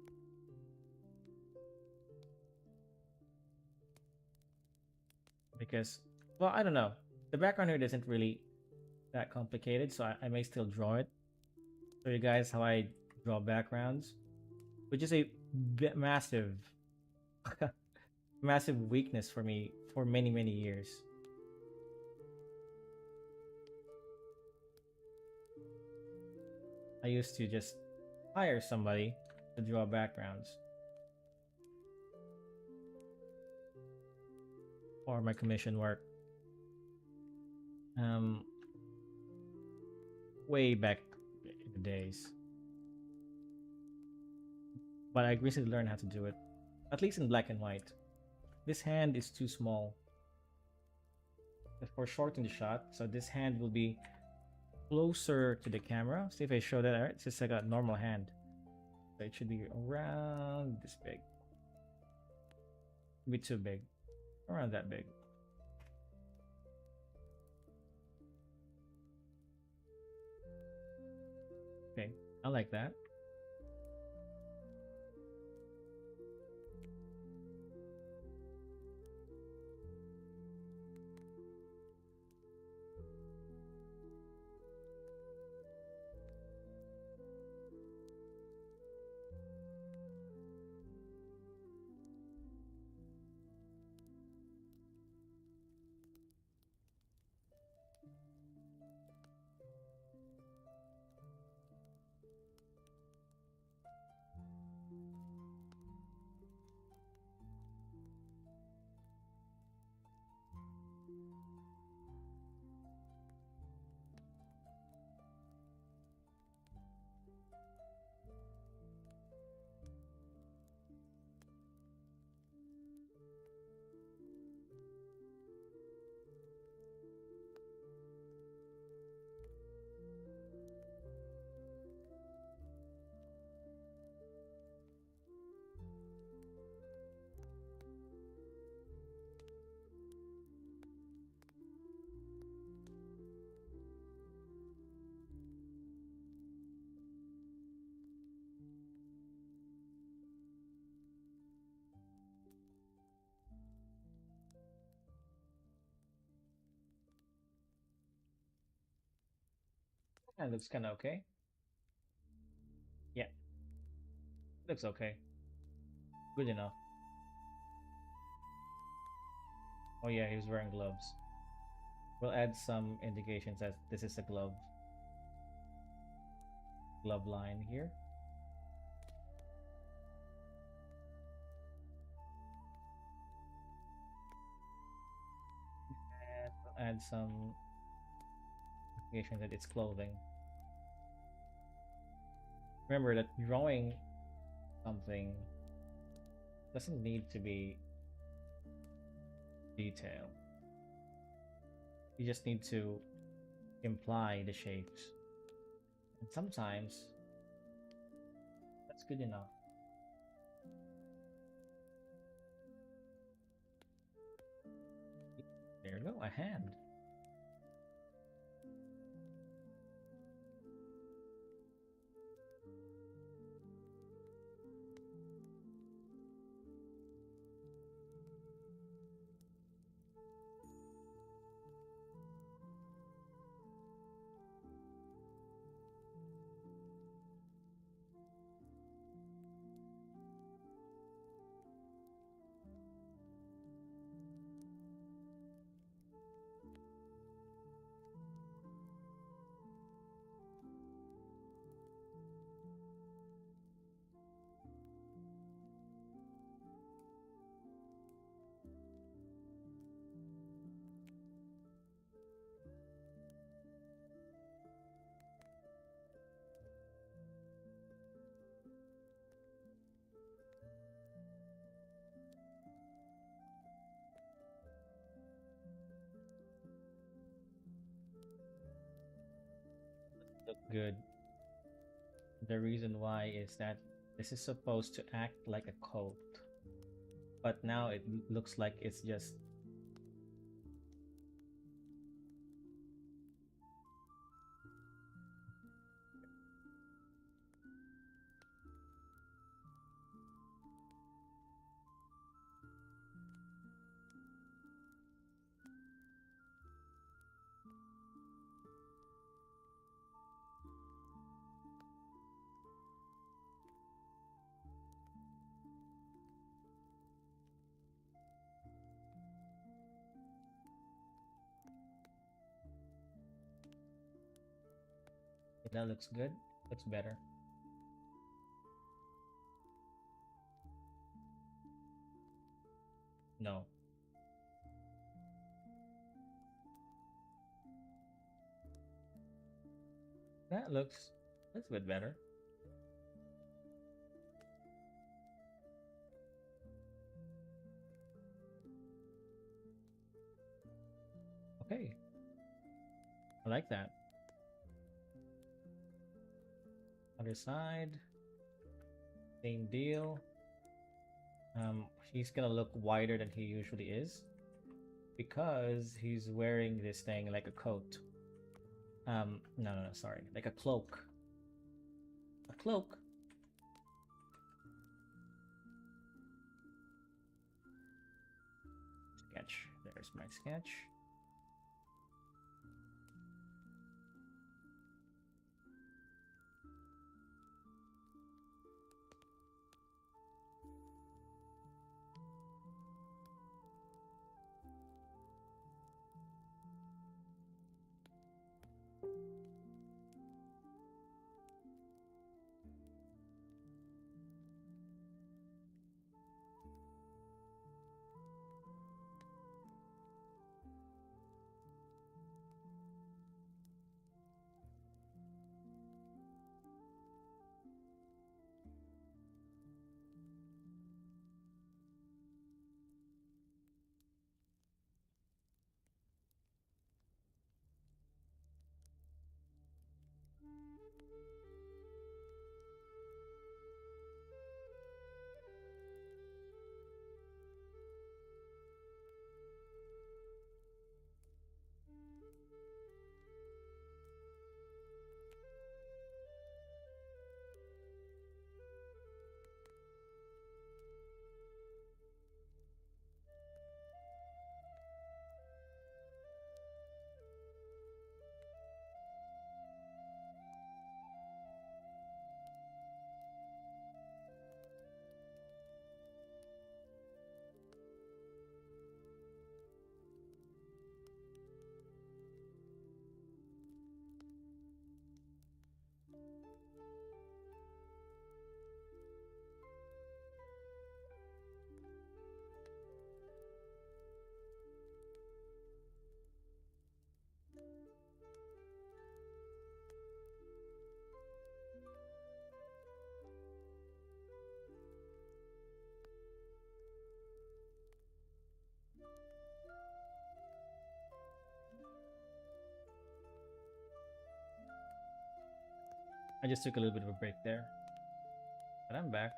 Because, well, I don't know. The background here isn't really that complicated, so I may still draw it. Show you guys how I draw backgrounds, which is a massive, massive weakness for me for many, many years. I used to just hire somebody to draw backgrounds for my commission work. Way back in the days. But I recently learned how to do it, at least in black and white. This hand is too small. for shorten the shot. So this hand will be closer to the camera. See if I show that. All right, it's just like a normal hand. So it should be around this big. Be too big. Around that big. Okay, I like that. That looks kind of okay. Yeah, looks okay. Good enough. Oh yeah, he was wearing gloves. We'll add some indications that this is a glove line here. And we'll add some indication that it's clothing. Remember that drawing something doesn't need to be detailed. You just need to imply the shapes. And sometimes that's good enough. There you go, a hand. Look good. The reason why is that this is supposed to act like a coat, but now it looks like it's just that looks good. Looks better. No, that's a bit better. Okay, I like that. Other side, same deal. He's gonna look wider than he usually is because he's wearing this thing like a coat. No, no, no, sorry, like a cloak. A cloak. Sketch. There's my sketch. I just took a little bit of a break there, but I'm back.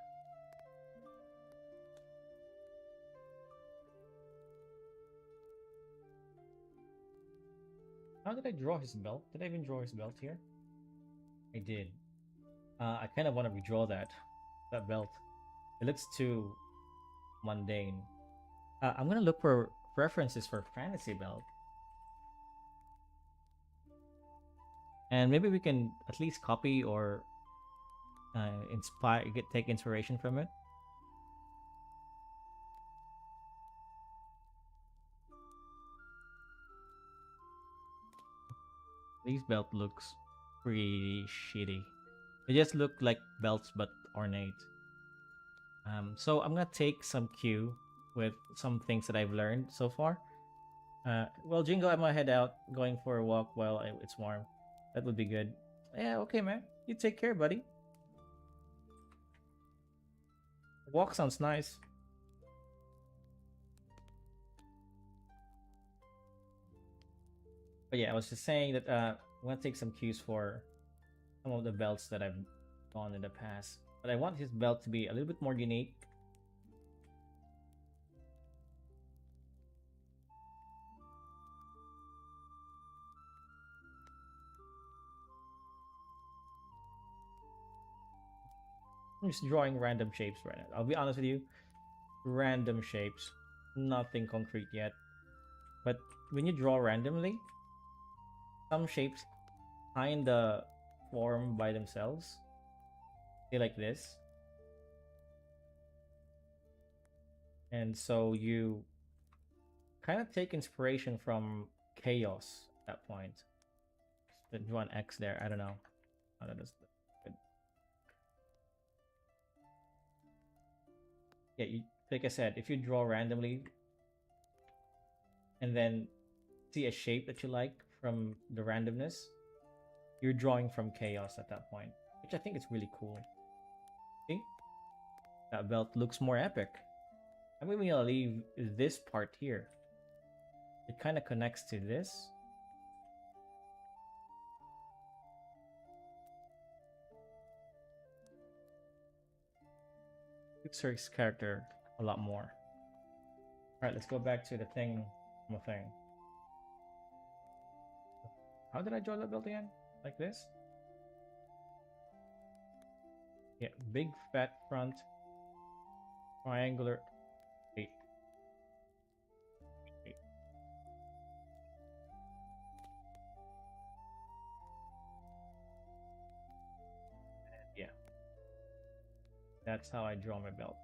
How did I draw his belt? Did I even draw his belt here? I did. I kind of want to redraw that belt. It looks too mundane. I'm gonna look for references for fantasy belt, and maybe we can at least copy or take inspiration from it. These belt looks pretty shitty. They just look like belts but ornate. So I'm gonna take some cue with some things that I've learned so far. Well, Jingo, I'm gonna head out, going for a walk while it's warm. That would be good. Yeah, okay, man. You take care, buddy. Walk sounds nice. But yeah, I was just saying that I'm gonna take some cues for some of the belts that I've gone in the past. But I want his belt to be a little bit more unique. I'm just drawing random shapes right now. I'll be honest with you. Random shapes. Nothing concrete yet. But when you draw randomly, some shapes kinda form by themselves. Say like this. And so you kind of take inspiration from chaos at that point. Just draw an X there. I don't know. Oh, that is good. Yeah, like I said, if you draw randomly and then see a shape that you like from the randomness, you're drawing from chaos at that point, which I think is really cool. See? That belt looks more epic. I'm gonna leave this part here. It kind of connects to this. fix her character a lot more. All right, let's go back to the thing. How did I draw the build again? Like this? Yeah, big fat front, triangular. Wait, wait. Yeah, that's how I draw my belt.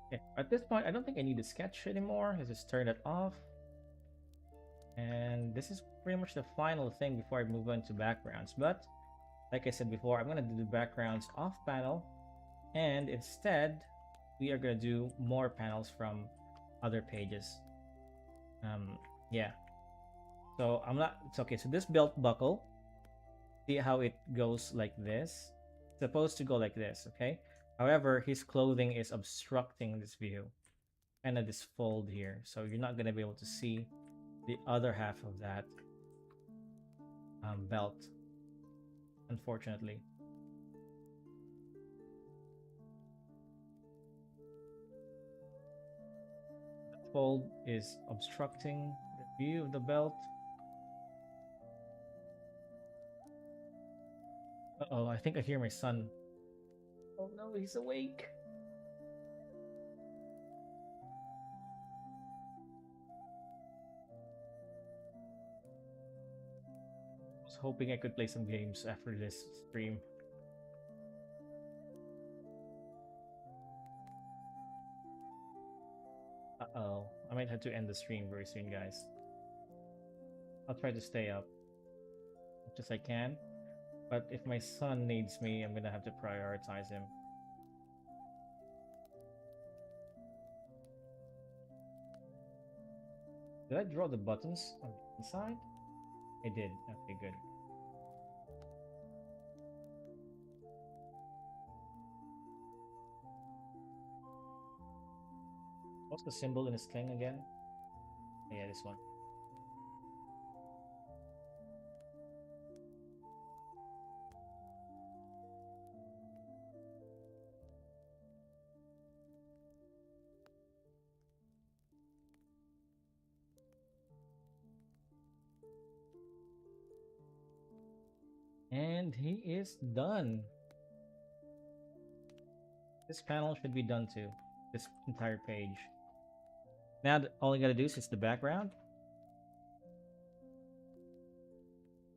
Okay, at this point, I don't think I need to sketch anymore. Let's just turn it off. And this is pretty much the final thing before I move on to backgrounds. But like I said before, I'm going to do the backgrounds off panel. And instead, we are going to do more panels from other pages. Yeah. So I'm not, it's okay. So this belt buckle, see how it goes like this? It's supposed to go like this, okay? However, his clothing is obstructing this view. Kind of this fold here. So you're not going to be able to see the other half of that belt, unfortunately. The fold is obstructing the view of the belt. Uh-oh, I think I hear my son. Oh no, he's awake. I was hoping I could play some games after this stream. Uh-oh, I might have to end the stream very soon, guys. I'll try to stay up as much as I can. But if my son needs me, I'm gonna have to prioritize him. Did I draw the buttons on the inside? I did. Okay, good. What's the symbol in his sling again? Oh, yeah, this one. And he is done. This panel should be done too. This entire page. Now all I gotta do is the background.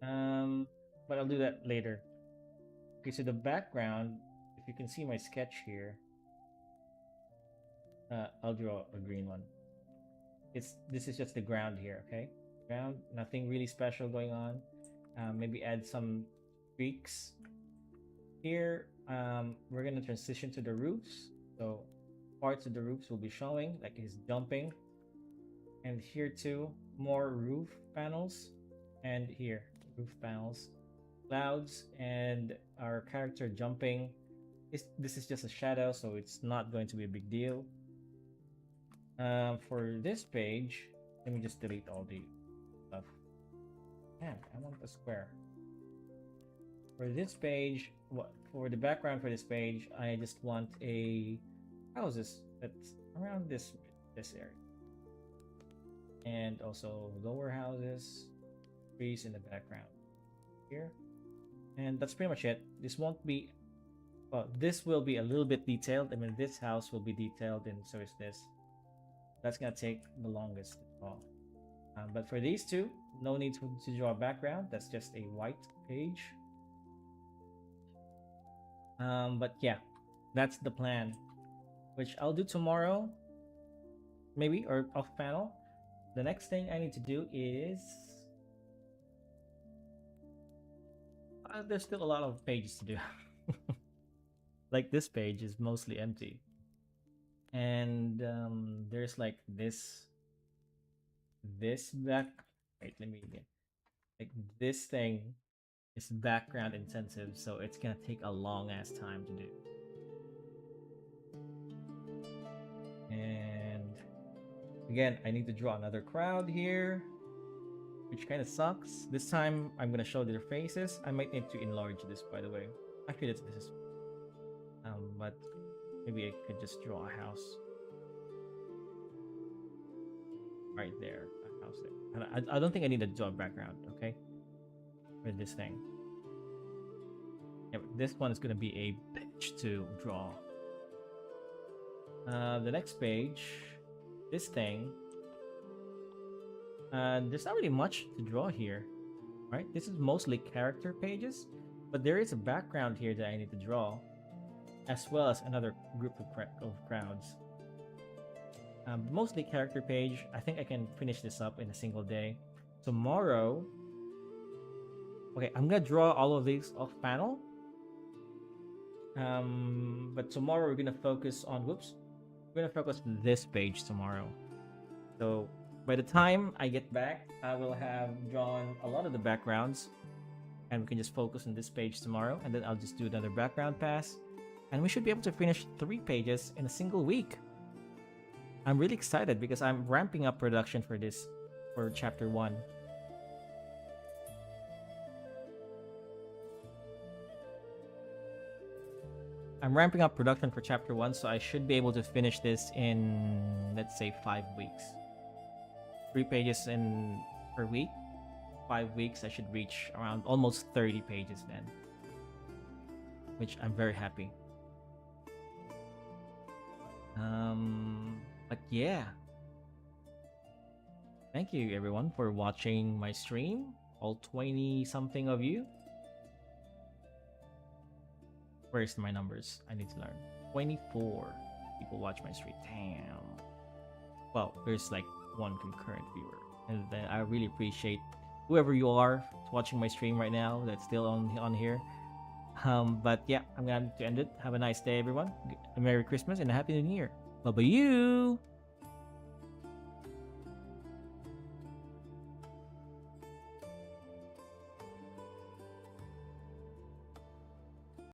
But I'll do that later. Okay, so the background, if you can see my sketch here, I'll draw a green one. This is just the ground here, okay? Ground, nothing really special going on. Maybe add some streaks. Here, we're gonna transition to the roofs. So parts of the roofs will be showing, like he's jumping. And here too, more roof panels. And here, roof panels. Clouds and our character jumping. This is just a shadow, so it's not going to be a big deal. For this page, let me just delete all the stuff. Man, I want a square. For this page, for the background for this page, I just want a houses that's around this area, and also lower houses, trees in the background here, and that's pretty much it. This won't be, well, this will be a little bit detailed. I mean, this house will be detailed, and so is this. That's gonna take the longest as well. But for these two, no need to draw a background. That's just a white page. But yeah, that's the plan, which I'll do tomorrow, maybe, or off panel. The next thing I need to do is there's still a lot of pages to do. Like this page is mostly empty, and there's like this back. Wait, let me get like this thing is background intensive, so it's gonna take a long ass time to do. And again, I need to draw another crowd here, which kind of sucks. This time I'm gonna show their faces. I might need to enlarge this, by the way. Actually, this is but maybe I could just draw a house right there, a house there. And I don't think I need a draw background, okay, for this thing. Yeah, but this one is gonna be a bitch to draw. The next page, this thing. There's not really much to draw here, right? This is mostly character pages, but there is a background here that I need to draw, as well as another group of crowds. Mostly character page. I think I can finish this up in a single day. Tomorrow, okay, I'm gonna draw all of these off panel. But tomorrow we're gonna focus on, whoops, we're gonna focus on this page tomorrow. So by the time I get back, I will have drawn a lot of the backgrounds, and we can just focus on this page tomorrow, and then I'll just do another background pass, and we should be able to finish 3 pages in a single week. I'm really excited because I'm ramping up production for this, for chapter 1. I'm ramping up production for chapter 1, so I should be able to finish this in, let's say, 5 weeks. 3 pages in per week. 5 weeks, I should reach around almost 30 pages then, which I'm very happy. But yeah, thank you everyone for watching my stream, all 20 something of you. Where's my numbers? I need to learn. 24 people watch my stream. Damn. Well, there's like 1 concurrent viewer, and then I really appreciate whoever you are watching my stream right now that's still on here. But yeah, I'm going to end it. Have a nice day, everyone. A Merry Christmas and a Happy New Year. Bye bye, you.